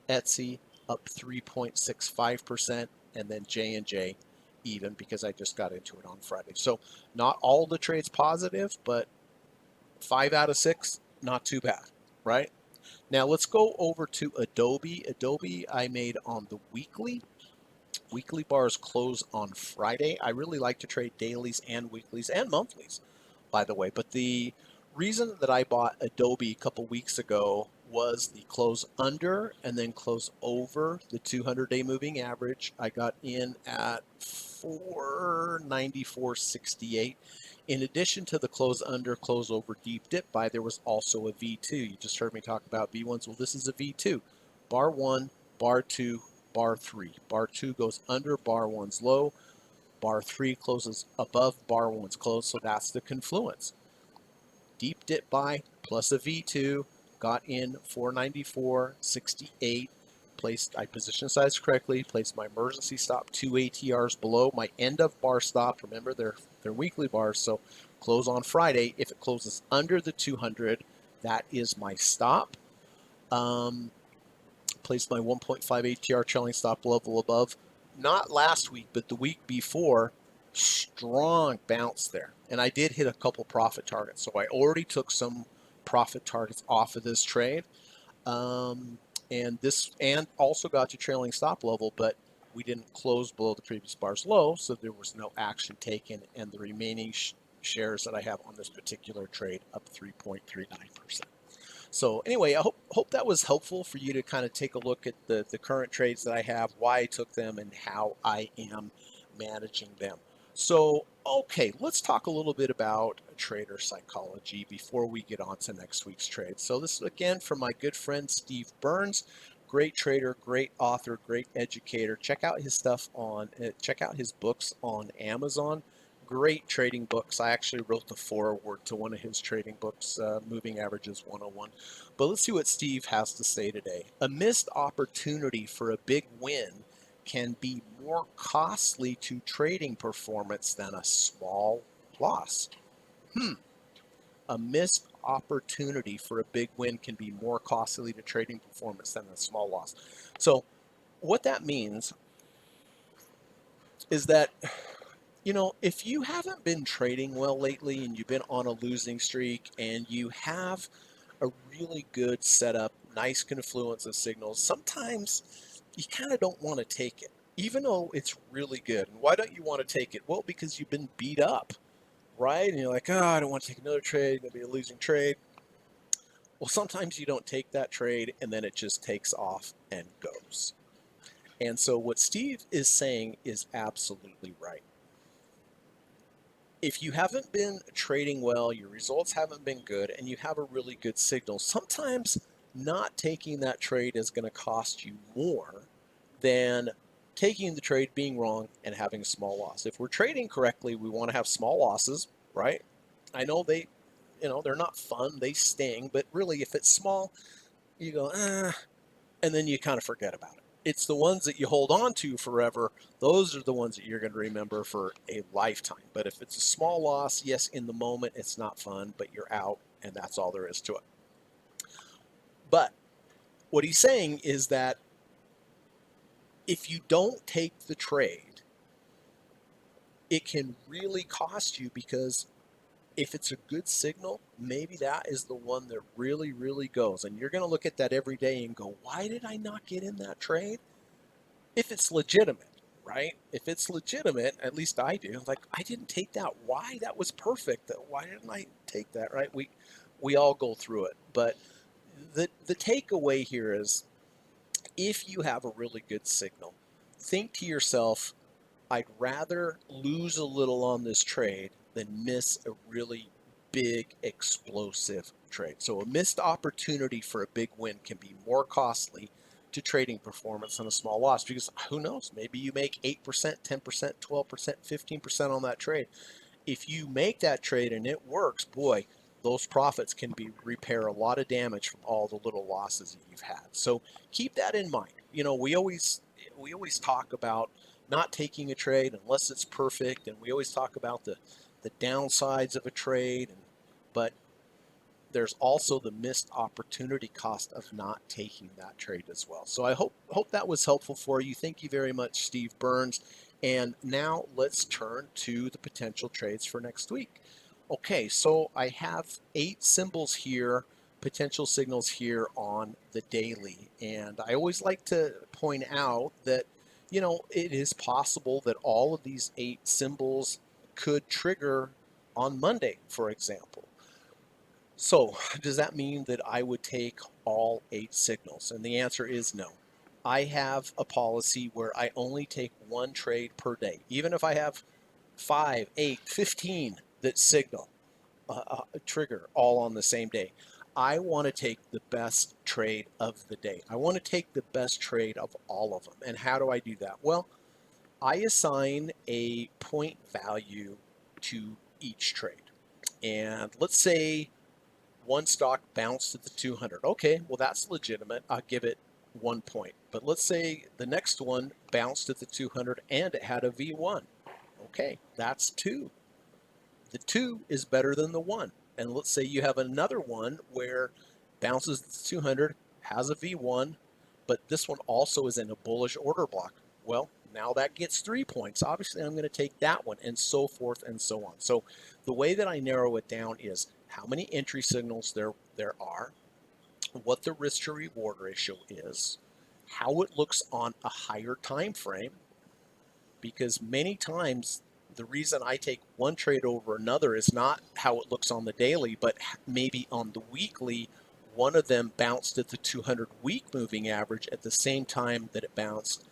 Etsy up 3.65%, and then J&J even because I just got into it on Friday. So not all the trades positive, but 5 out of 6, not too bad, right? Now let's go over to Adobe. Adobe I made on the weekly. Weekly bars close on Friday. I really like to trade dailies and weeklies and monthlies, by the way. But the reason that I bought Adobe a couple weeks ago was the close under and then close over the 200-day moving average. I got in at 494.68. In addition to the close under, close over, deep dip buy, there was also a V2. You just heard me talk about V1s. Well, this is a V2. Bar 1, bar 2, bar 3. Bar 2 goes under bar 1's low. Bar 3 closes above bar 1's close, so that's the confluence. Deep dip buy plus a V2, got in 494.68. I position size correctly, placed my emergency stop 2 ATRs below my end of bar stop. Remember, they're weekly bars, so close on Friday. If it closes under the 200, that is my stop. Placed my 1.5 ATR trailing stop level above. Not last week, but the week before, strong bounce there. And I did hit a couple profit targets. So I already took some profit targets off of this trade. And also got to trailing stop level, but we didn't close below the previous bar's low, so there was no action taken, and the remaining shares that I have on this particular trade up 3.39%. So anyway, I hope that was helpful for you to kind of take a look at the current trades that I have, why I took them, and how I am managing them. So, okay, let's talk a little bit about trader psychology before we get on to next week's trade. So this is again from my good friend Steve Burns. Great trader, great author, great educator. Check out his check out his books on Amazon. Great trading books. I actually wrote the foreword to one of his trading books, Moving Averages 101. But let's see what Steve has to say today. A missed opportunity for a big win can be more costly to trading performance than a small loss. A missed opportunity for a big win can be more costly to trading performance than a small loss. So what that means is that, if you haven't been trading well lately and you've been on a losing streak and you have a really good setup, nice confluence of signals, sometimes you kind of don't want to take it, even though it's really good. And why don't you want to take it? Well, because you've been beat up, right? And you're like, oh, I don't want to take another trade. It'll be a losing trade. Well, sometimes you don't take that trade and then it just takes off and goes. And so what Steve is saying is absolutely right. If you haven't been trading well, your results haven't been good, and you have a really good signal, sometimes not taking that trade is going to cost you more than taking the trade, being wrong, and having a small loss. If we're trading correctly, we want to have small losses, right? I know they're not fun, they sting, but really, if it's small, you go, and then you kind of forget about it. It's the ones that you hold on to forever. Those are the ones that you're going to remember for a lifetime. But if it's a small loss, yes, in the moment, it's not fun, but you're out, and that's all there is to it. But what he's saying is that if you don't take the trade, it can really cost you, because if it's a good signal, maybe that is the one that really, really goes. And you're going to look at that every day and go, why did I not get in that trade? If it's legitimate, right? If it's legitimate, at least I do. Like, I didn't take that. Why? That was perfect. Why didn't I take that, right? We all go through it. But the takeaway here is, if you have a really good signal, think to yourself, I'd rather lose a little on this trade than miss a really big explosive trade. So a missed opportunity for a big win can be more costly to trading performance than a small loss, because who knows, maybe you make 8%, 10%, 12%, 15% on that trade. If you make that trade and it works, boy, those profits can be repair a lot of damage from all the little losses that you've had. So keep that in mind. We always talk about not taking a trade unless it's perfect, and we always talk about the downsides of a trade, but there's also the missed opportunity cost of not taking that trade as well. So I hope that was helpful for you. Thank you very much, Steve Burns. And now let's turn to the potential trades for next week. Okay, so I have 8 symbols here, potential signals here on the daily. And I always like to point out that, it is possible that all of these 8 symbols could trigger on Monday, for example. So, does that mean that I would take all 8 signals? And the answer is no. I have a policy where I only take one trade per day. Even if I have 5, 8, 15 that signal trigger all on the same day, I want to take the best trade of the day. I want to take the best trade of all of them. And how do I do that? Well, I assign a point value to each trade. And let's say one stock bounced at the 200. Okay, well, that's legitimate. I'll give it 1 point. But let's say the next one bounced at the 200 and it had a V1. Okay, that's 2. The 2 is better than the 1. And let's say you have another one where bounces at the 200, has a V1, but this one also is in a bullish order block. Well, now that gets 3 points. Obviously, I'm going to take that one, and so forth and so on. So the way that I narrow it down is how many entry signals there are, what the risk to reward ratio is, how it looks on a higher time frame, because many times the reason I take one trade over another is not how it looks on the daily, but maybe on the weekly, one of them bounced at the 200 week moving average at the same time that it bounced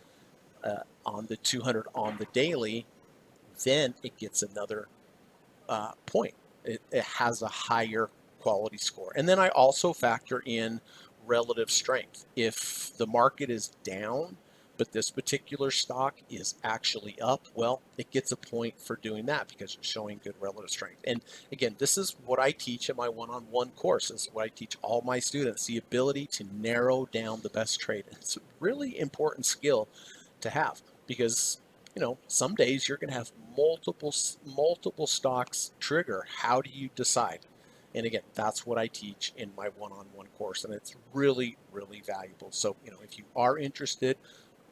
on the 200 on the daily. Then it gets another point. It has a higher quality score. And then I also factor in relative strength. If the market is down, but this particular stock is actually up, well, it gets a point for doing that because it's showing good relative strength. And again, this is what I teach in my one-on-one course. This is what I teach all my students, the ability to narrow down the best trade. It's a really important skill to have, because some days you're going to have multiple stocks trigger. How do you decide? And again, that's what I teach in my one-on-one course, and it's really, really valuable. So, if you are interested,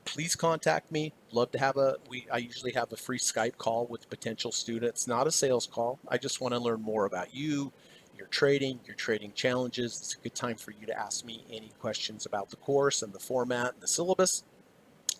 please contact me. Love to have I usually have a free Skype call with potential students, not a sales call. I just want to learn more about you, your trading challenges. It's a good time for you to ask me any questions about the course and the format and the syllabus.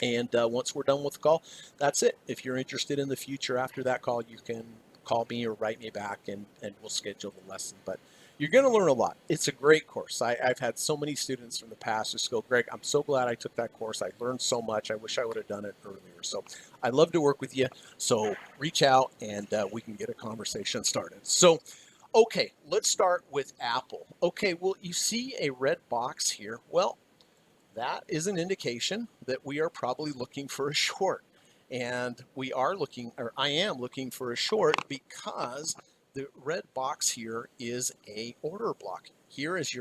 And once we're done with the call, that's it. If you're interested in the future after that call, you can call me or write me back, and we'll schedule the lesson. But you're going to learn a lot. It's a great course. I've had so many students from the past just go, Greg, I'm so glad I took that course. I learned so much. I wish I would have done it earlier. So I'd love to work with you. So reach out and we can get a conversation started. So, okay, let's start with Apple. Okay, well, you see a red box here. Well, that is an indication that we are probably looking for a short. And I am looking for a short because the red box here is a order block. Here is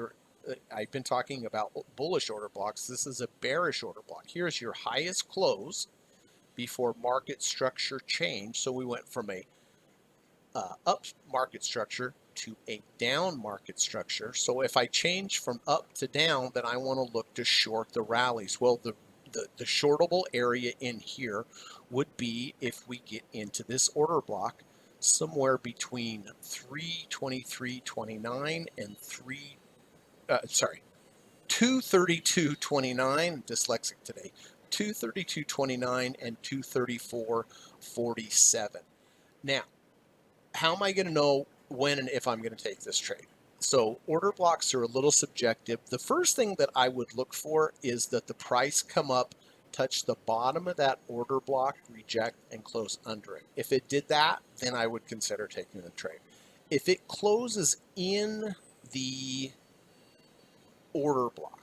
I've been talking about bullish order blocks. This is a bearish order block. Here is your highest close before market structure change. So we went from a up market structure to a down market structure. So if I change from up to down, then I want to look to short the rallies. Well, the shortable area in here would be if we get into this order block somewhere between 323.29 and 232.29, dyslexic today, 232.29 and 234.47. Now, how am I going to know when and if I'm going to take this trade? So order blocks are a little subjective. The first thing that I would look for is that the price come up, touch the bottom of that order block, reject, and close under it. If it did that, then I would consider taking the trade. If it closes in the order block,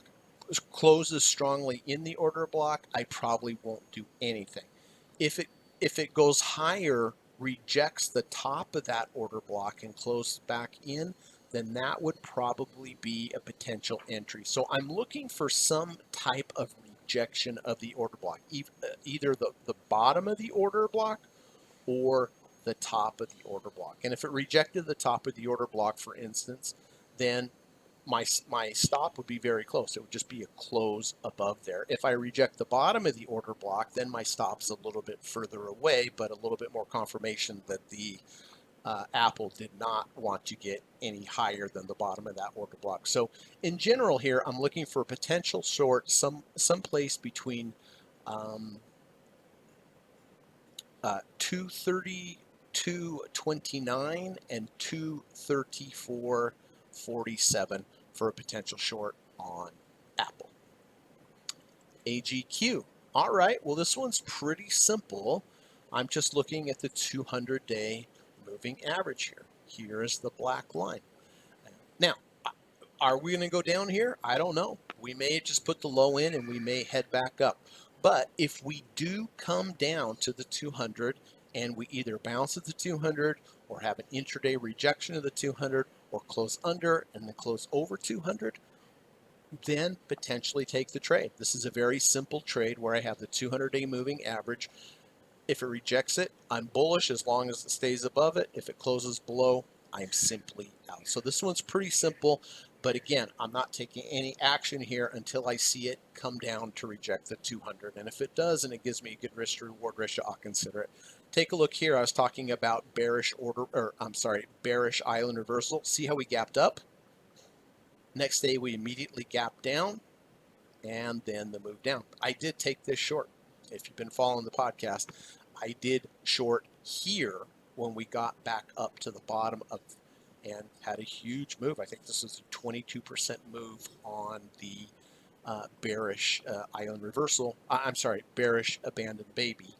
closes strongly in the order block, I probably won't do anything. If it goes higher, rejects the top of that order block and closes back in, then that would probably be a potential entry. So I'm looking for some type of rejection of the order block, either the bottom of the order block or the top of the order block. And if it rejected the top of the order block, for instance, then my stop would be very close. It would just be a close above there. If I reject the bottom of the order block, then my stop's a little bit further away, but a little bit more confirmation that the Apple did not want to get any higher than the bottom of that order block. So in general here, I'm looking for a potential short someplace between 232.29 and 234.47 for a potential short on Apple. AGQ. All right, well, this one's pretty simple. I'm just looking at the 200-day moving average here. Here is the black line. Now, are we going to go down here? I don't know. We may just put the low in and we may head back up. But if we do come down to the 200 and we either bounce at the 200 or have an intraday rejection of the 200 or close under and then close over 200, then potentially take the trade. This is a very simple trade where I have the 200-day moving average. If it rejects it, I'm bullish as long as it stays above it. If it closes below, I'm simply out. So this one's pretty simple, but again, I'm not taking any action here until I see it come down to reject the 200. And if it does and it gives me a good risk to reward ratio, I'll consider it. Take a look here. I was talking about bearish island reversal. See how we gapped up? Next day we immediately gapped down and then the move down. I did take this short. If you've been following the podcast, I did short here when we got back up to the bottom of and had a huge move. I think this was a 22% move on the bearish island reversal. Bearish abandoned baby.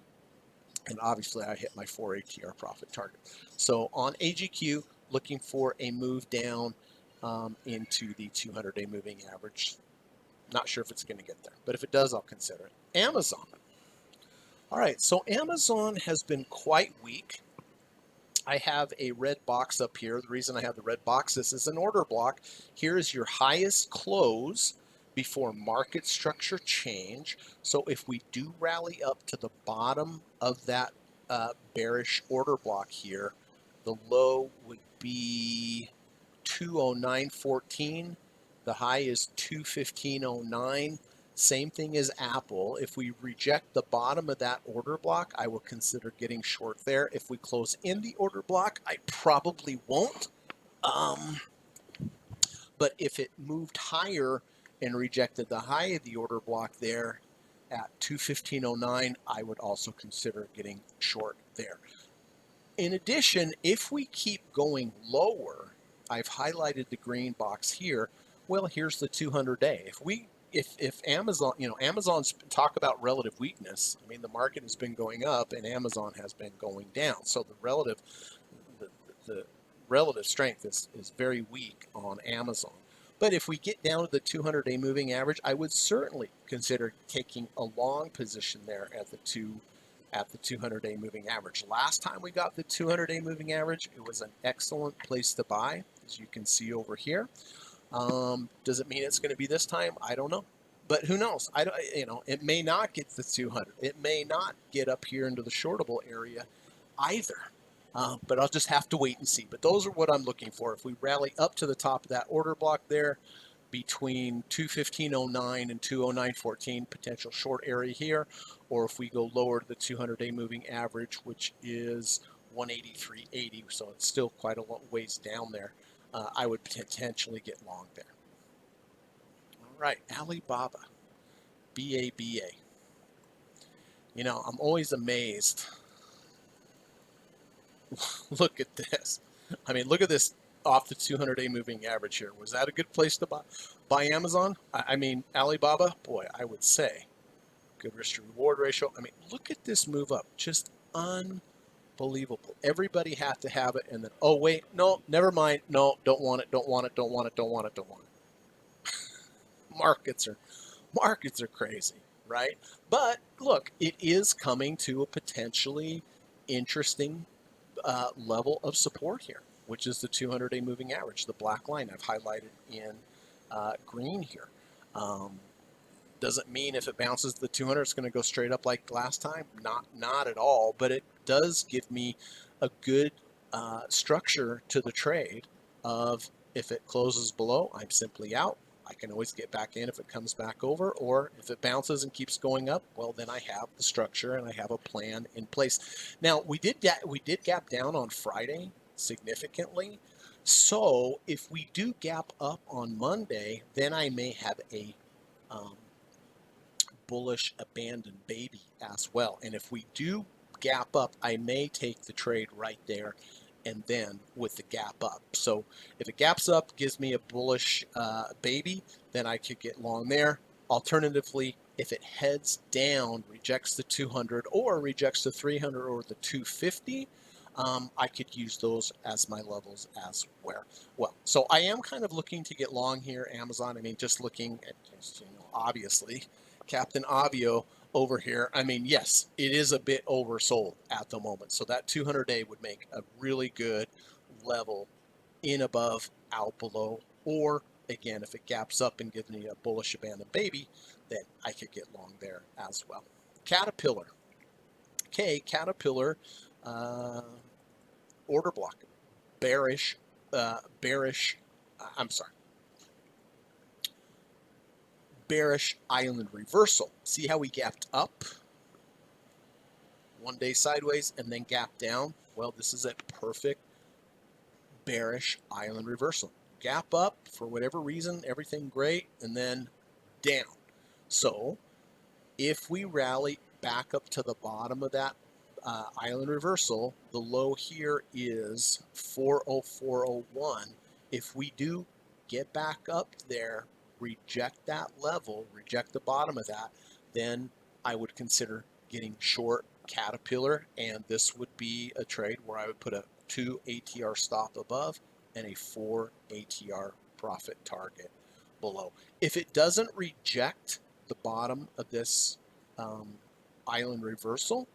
And obviously I hit my 4 ATR profit target. So on AGQ, looking for a move down into the 200-day moving average. Not sure if it's going to get there, but if it does, I'll consider it. Amazon. All right, so Amazon has been quite weak. I have a red box up here. The reason I have the red box, this is an order block. Here is your highest close before market structure change. So if we do rally up to the bottom of that bearish order block here, the low would be 209.14. The high is 215.09. Same thing as Apple. If we reject the bottom of that order block, I will consider getting short there. If we close in the order block, I probably won't. But if it moved higher and rejected the high of the order block there at 215.09, I would also consider getting short there. In addition, if we keep going lower, I've highlighted the green box here. Well, here's the 200-day. If Amazon, Amazon's talk about relative weakness. I mean, the market has been going up and Amazon has been going down. So the relative strength is very weak on Amazon. But if we get down to the 200-day moving average, I would certainly consider taking a long position there at the 200-day moving average. Last time we got the 200-day moving average, it was an excellent place to buy, as you can see over here. Does it mean it's going to be this time? I don't know. But who knows? It may not get the 200. It may not get up here into the shortable area either. But I'll just have to wait and see. But those are what I'm looking for. If we rally up to the top of that order block there, between 215.09 and 209.14, potential short area here, or if we go lower to the 200-day moving average, which is 183.80, so it's still quite a long ways down there, I would potentially get long there. All right, Alibaba, BABA. I'm always amazed. Look at this. I mean, look at this off the 200-day moving average here. Was that a good place to buy Amazon? I mean, Alibaba, boy, I would say good risk to reward ratio. I mean, look at this move up. Just unbelievable. Everybody had to have it, and then, oh, wait, no, never mind. No, don't want it, don't want it, don't want it, don't want it, don't want it. Markets are crazy, right? But look, it is coming to a potentially interesting level of support here, which is the 200-day moving average, the black line I've highlighted in green here. Doesn't mean if it bounces the 200, it's going to go straight up like last time. Not at all. But it does give me a good structure to the trade of if it closes below, I'm simply out. I can always get back in if it comes back over, or if it bounces and keeps going up, well, then I have the structure and I have a plan in place. Now, we did gap down on Friday significantly. So if we do gap up on Monday, then I may have a um, bullish abandoned baby as well. And if we do gap up, I may take the trade right there and then with the gap up. So if it gaps up, gives me a bullish baby, then I could get long there. Alternatively, if it heads down, rejects the 200 or rejects the 300 or the 250, I could use those as my levels as well. So I am kind of looking to get long here, Amazon. I mean, just looking at, obviously, Captain Avio over here. I mean, yes, it is a bit oversold at the moment. So that 200-day would make a really good level in above, out below, or again, if it gaps up and gives me a bullish abandoned baby, then I could get long there as well. Caterpillar. Okay, Caterpillar uh, order block. Bearish, I'm sorry, bearish island reversal. See how we gapped up? 1 day sideways and then gap down. Well, this is a perfect bearish island reversal. Gap up for whatever reason, everything great, and then down. So if we rally back up to the bottom of that island reversal, the low here is 40401. If we do get back up there, reject that level, reject the bottom of that, then I would consider getting short Caterpillar, and this would be a trade where I would put a 2 ATR stop above and a 4 ATR profit target below. If it doesn't reject the bottom of this island reversal,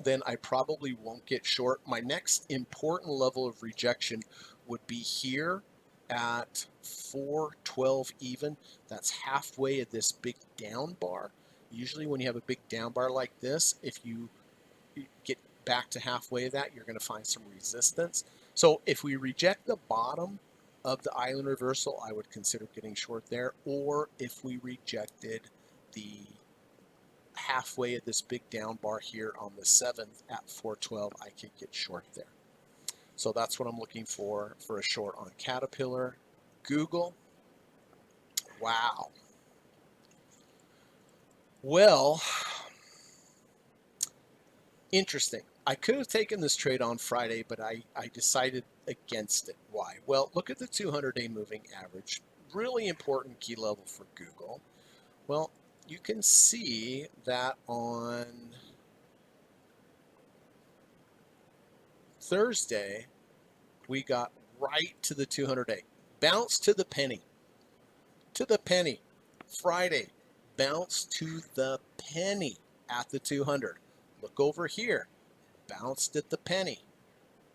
then I probably won't get short. My next important level of rejection would be here at 412 even. That's halfway of this big down bar. Usually when you have a big down bar like this, if you get back to halfway of that, you're going to find some resistance. So if we reject the bottom of the island reversal, I would consider getting short there. Or if we rejected the halfway of this big down bar here on the 7th at 412, I could get short there. So that's what I'm looking for a short on Caterpillar. Google, wow. Well, interesting. I could have taken this trade on Friday, but I decided against it. Why? Well, look at the 200-day moving average. Really important key level for Google. Well, you can see that on Thursday, we got right to the 200-day. Bounce to the penny. To the penny. Friday, bounce to the penny at the 200. Look over here. Bounced at the penny.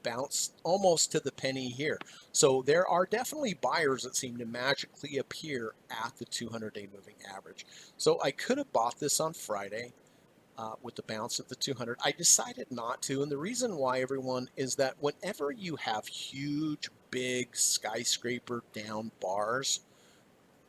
Bounced almost to the penny here. So there are definitely buyers that seem to magically appear at the 200-day moving average. So I could have bought this on Friday with the bounce at the 200. I decided not to, and the reason why, everyone, is that whenever you have huge, big skyscraper down bars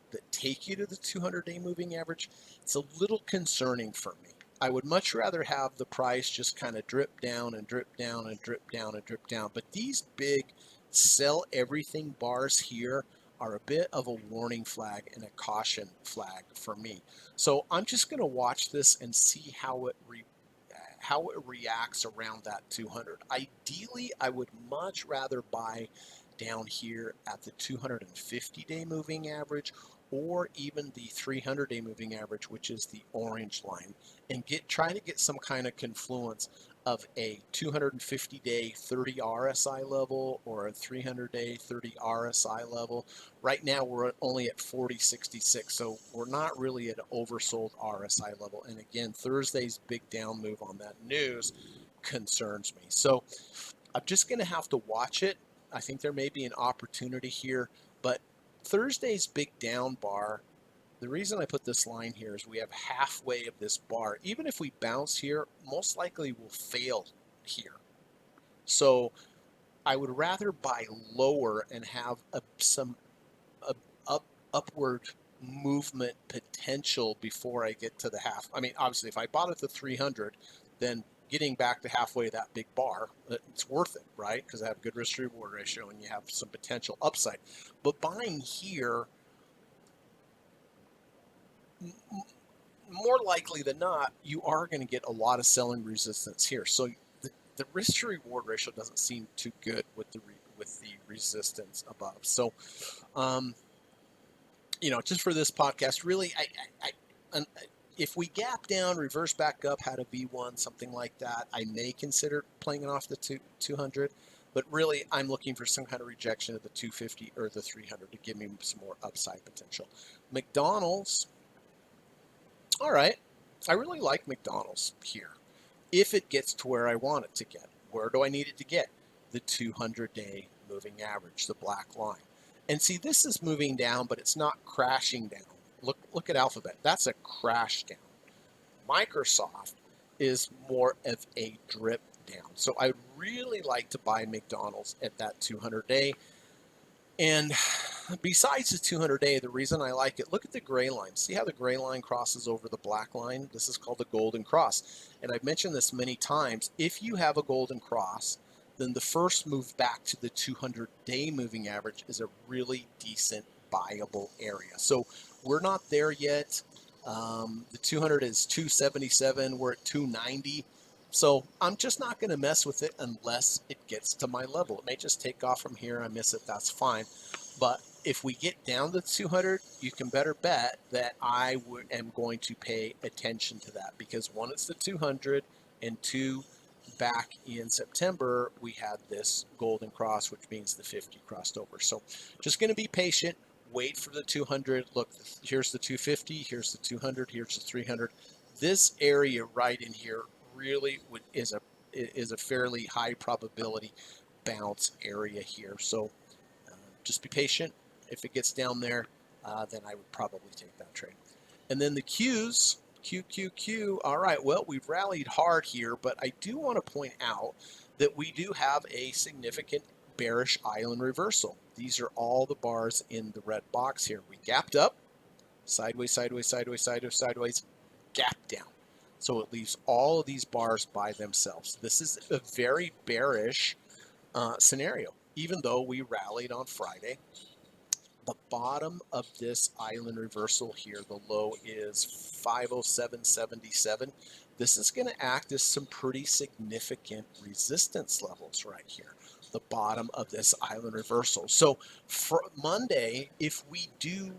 that take you to the 200-day moving average, it's a little concerning for me. I would much rather have the price just kind of drip down and drip down and drip down and drip down. But these big sell everything bars here are a bit of a warning flag and a caution flag for me. So I'm just going to watch this and see how it reacts around that 200. Ideally, I would much rather buy down here at the 250-day moving average, or even the 300-day moving average, which is the orange line, and try to get some kind of confluence of a 250-day 30 RSI level or a 300-day 30 RSI level. Right now we're only at 40.66, so we're not really at an oversold RSI level. And again, Thursday's big down move on that news concerns me. So I'm just going to have to watch it. I think there may be an opportunity here, but Thursday's big down bar, the reason I put this line here is we have halfway of this bar. Even if we bounce here, most likely we'll fail here. So I would rather buy lower and have some upward movement potential before I get to the half. I mean, obviously, if I bought at the 300, then getting back to halfway of that big bar, it's worth it, right? Because I have good risk reward ratio and you have some potential upside. But buying here, more likely than not, you are going to get a lot of selling resistance here. So the risk to reward ratio doesn't seem too good with the resistance above. So, just for this podcast, really, if we gap down, reverse back up, had a V1, something like that, I may consider playing it off the 200. But really, I'm looking for some kind of rejection of the 250 or the 300 to give me some more upside potential. McDonald's. All right, I really like McDonald's here. If it gets to where I want it to get, where do I need it to get? The 200-day moving average, the black line. And see, this is moving down, but it's not crashing down. Look at Alphabet. That's a crash down. Microsoft is more of a drip down. So I really like to buy McDonald's at that 200-day. And besides the 200-day, the reason I like it, look at the gray line. See how the gray line crosses over the black line? This is called the golden cross. And I've mentioned this many times. If you have a golden cross, then the first move back to the 200-day moving average is a really decent buyable area. So we're not there yet. The 200 is 277. We're at 290. So I'm just not going to mess with it unless it gets to my level. It may just take off from here. I miss it. That's fine. But if we get down to 200, you can better bet that I am going to pay attention to that, because one, it's the 200, and two, back in September, we had this golden cross, which means the 50 crossed over. So just going to be patient. Wait for the 200. Look, here's the 250. Here's the 200. Here's the 300. This area right in here really is a fairly high probability bounce area here. So just be patient. If it gets down there, then I would probably take that trade. And then the Qs, QQQ. All right, well, we've rallied hard here, but I do want to point out that we do have a significant bearish island reversal. These are all the bars in the red box here. We gapped up, sideways, sideways, sideways, sideways, sideways, gap down. So it leaves all of these bars by themselves. This is a very bearish scenario, even though we rallied on Friday. The bottom of this island reversal here, the low is 507.77. This is going to act as some pretty significant resistance levels right here, the bottom of this island reversal. So for Monday, if we do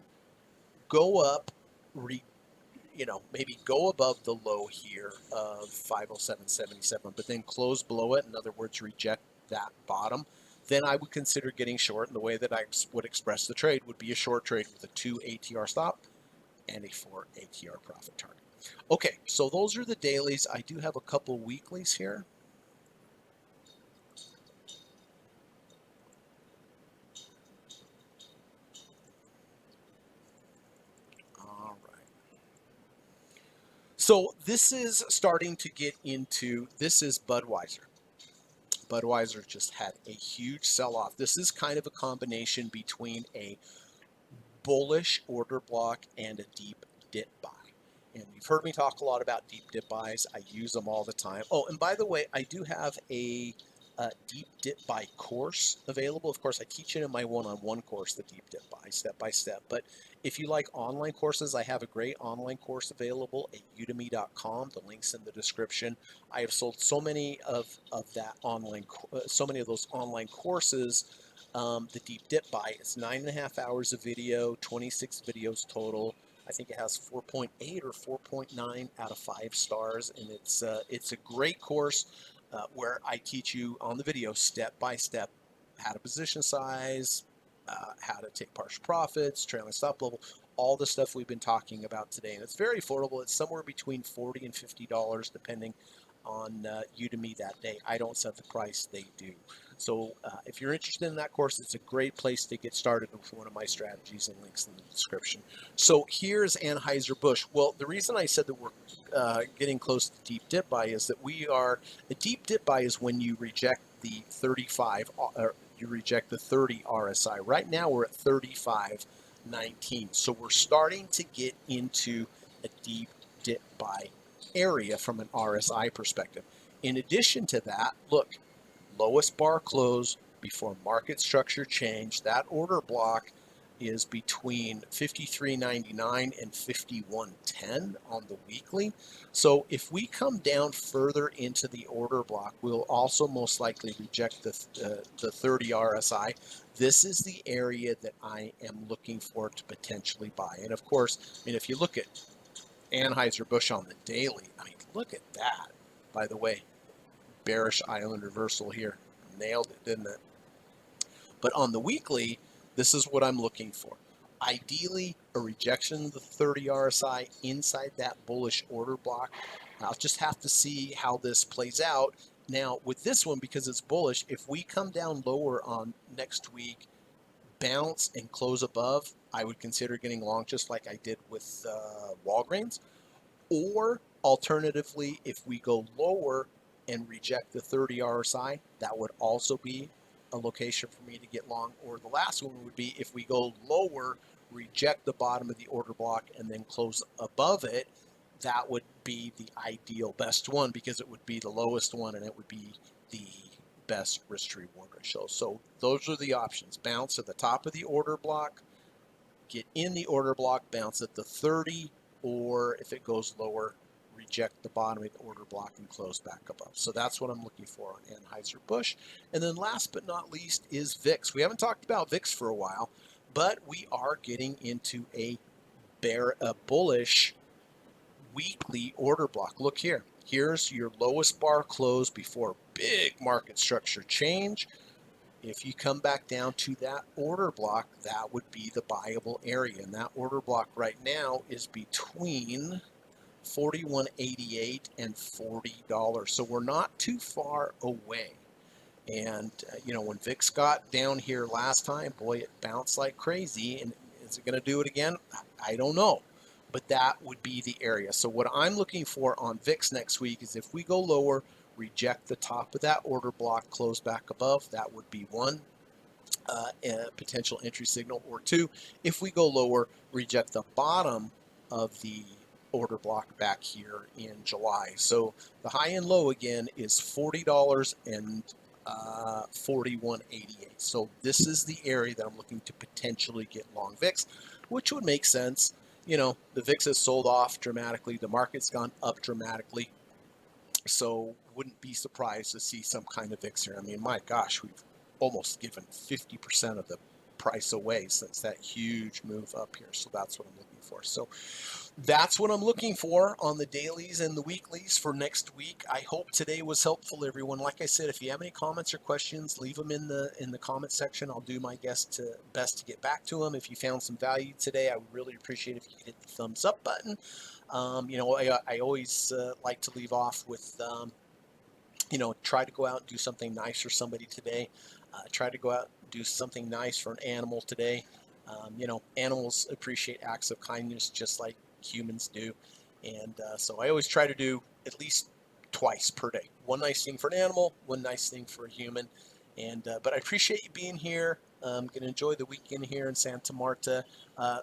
go up, maybe go above the low here of 507.77, but then close below it, in other words, reject that bottom, then I would consider getting short. And the way that I would express the trade would be a short trade with a 2 ATR stop and a 4 ATR profit target. Okay, so those are the dailies. I do have a couple weeklies here. All right. So this is starting to get into, this is Budweiser. Budweiser just had a huge sell-off. This is kind of a combination between a bullish order block and a deep dip buy. And you've heard me talk a lot about deep dip buys. I use them all the time. Oh, and by the way, I do have a deep dip by course available. Of course, I teach it in my one-on-one course, the deep dip by step. But if you like online courses, I have a great online course available at udemy.com. The link's in the description. I have sold so many of that online, so many of those online courses. The deep dip by, it's 9.5 hours of video, 26 videos total. I think it has 4.8 or 4.9 out of 5 stars, and it's a great course where I teach you on the video step by step how to position size, how to take partial profits, trailing stop level, all the stuff we've been talking about today. And it's very affordable. It's somewhere between $40 and $50 depending on Udemy that day. I don't set the price, they do. So if you're interested in that course, it's a great place to get started with one of my strategies, and links in the description. So here's Anheuser-Busch. Well, the reason I said that we're getting close to deep dip buy is that a deep dip buy is when you reject the 35, or you reject the 30 RSI. Right now we're at 35.19. So we're starting to get into a deep dip buy area from an RSI perspective. In addition to that, look, lowest bar close before market structure change, that order block is between 53.99 and 51.10 on the weekly. So if we come down further into the order block, we'll also most likely reject the 30 RSI. This is the area that I am looking for to potentially buy. And of course, I mean, if you look at Anheuser-Busch on the daily, I mean, look at that. By the way, bearish island reversal here. Nailed it, didn't it? But on the weekly, this is what I'm looking for. Ideally, a rejection of the 30 RSI inside that bullish order block. I'll just have to see how this plays out. Now, with this one, because it's bullish, if we come down lower on next week, bounce and close above, I would consider getting long, just like I did with Walgreens. Or alternatively, if we go lower and reject the 30 RSI, that would also be a location for me to get long. Or the last one would be if we go lower, reject the bottom of the order block, and then close above it. That would be the ideal best one, because it would be the lowest one and it would be the best risk to reward ratio. So those are the options. Bounce at the top of the order block, get in the order block, bounce at the 30, or if it goes lower, reject the bottom of the order block and close back above. So that's what I'm looking for on Anheuser-Busch. And then last but not least is VIX. We haven't talked about VIX for a while, but we are getting into a bullish weekly order block. Look here. Here's your lowest bar close before big market structure change. If you come back down to that order block, that would be the buyable area. And that order block right now is between $41.88 and $40. So we're not too far away. And, when VIX got down here last time, boy, it bounced like crazy. And is it going to do it again? I don't know. But that would be the area. So what I'm looking for on VIX next week is if we go lower, reject the top of that order block, close back above, that would be one potential entry signal. Or two, if we go lower, reject the bottom of the order block back here in July. So the high and low again is $40 and 41.88. So this is the area that I'm looking to potentially get long VIX, which would make sense. The VIX has sold off dramatically. The market's gone up dramatically. So wouldn't be surprised to see some kind of VIX here. I mean, my gosh, we've almost given 50% of the price away since that huge move up here. So that's what I'm looking for. So that's what I'm looking for on the dailies and the weeklies for next week. I hope today was helpful, everyone. Like I said, if you have any comments or questions, leave them in the comment section. I'll do my best to get back to them. If you found some value today, I would really appreciate if you could hit the thumbs up button. I always like to leave off with, try to go out and do something nice for somebody today. Try to go out and do something nice for an animal today. Animals appreciate acts of kindness just like humans do. And so I always try to do at least twice per day. One nice thing for an animal, one nice thing for a human. And but I appreciate you being here. I'm going to enjoy the weekend here in Santa Marta.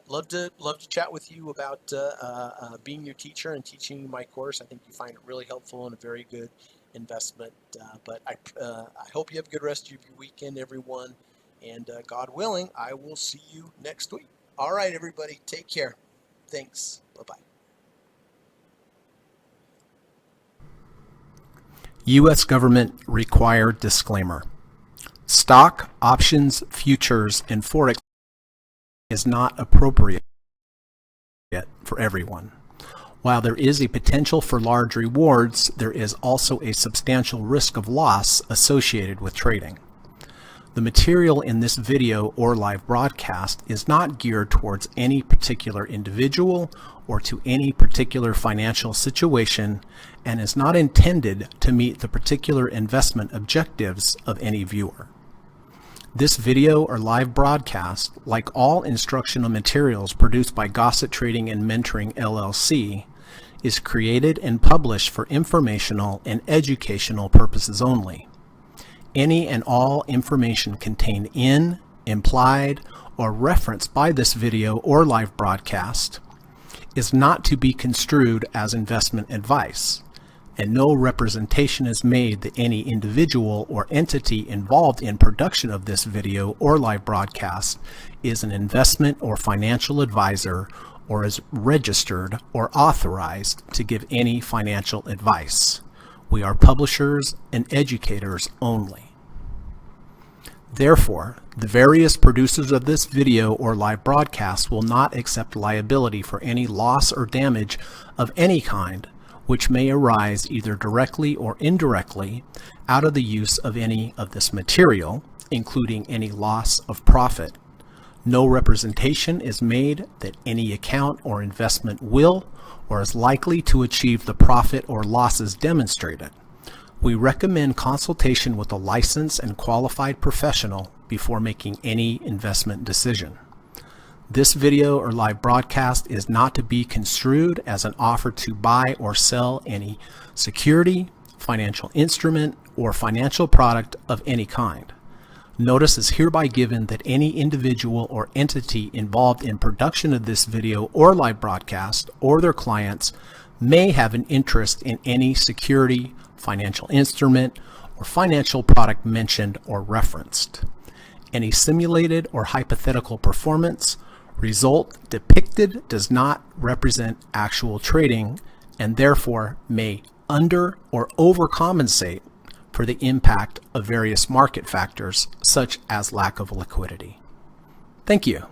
Love to chat with you about being your teacher and teaching you my course. I think you find it really helpful and a very good investment. But I hope you have a good rest of your weekend, everyone. And God willing, I will see you next week. All right, everybody, take care. Thanks. Bye-bye. U.S. government required disclaimer. Stock, options, futures, and forex is not appropriate for everyone. While there is a potential for large rewards, there is also a substantial risk of loss associated with trading. The material in this video or live broadcast is not geared towards any particular individual or to any particular financial situation and is not intended to meet the particular investment objectives of any viewer. This video or live broadcast, like all instructional materials produced by Gossett Trading and Mentoring LLC, is created and published for informational and educational purposes only. Any and all information contained in, implied, or referenced by this video or live broadcast is not to be construed as investment advice, and no representation is made that any individual or entity involved in production of this video or live broadcast is an investment or financial advisor or is registered or authorized to give any financial advice. We are publishers and educators only. Therefore, the various producers of this video or live broadcast will not accept liability for any loss or damage of any kind which may arise either directly or indirectly out of the use of any of this material, including any loss of profit. No representation is made that any account or investment will or is likely to achieve the profit or losses demonstrated. We recommend consultation with a licensed and qualified professional before making any investment decision. This video or live broadcast is not to be construed as an offer to buy or sell any security, financial instrument, or financial product of any kind. Notice is hereby given that any individual or entity involved in production of this video or live broadcast or their clients may have an interest in any security, financial instrument, or financial product mentioned or referenced. Any simulated or hypothetical performance result depicted does not represent actual trading and therefore may under or overcompensate for the impact of various market factors such as lack of liquidity. Thank you.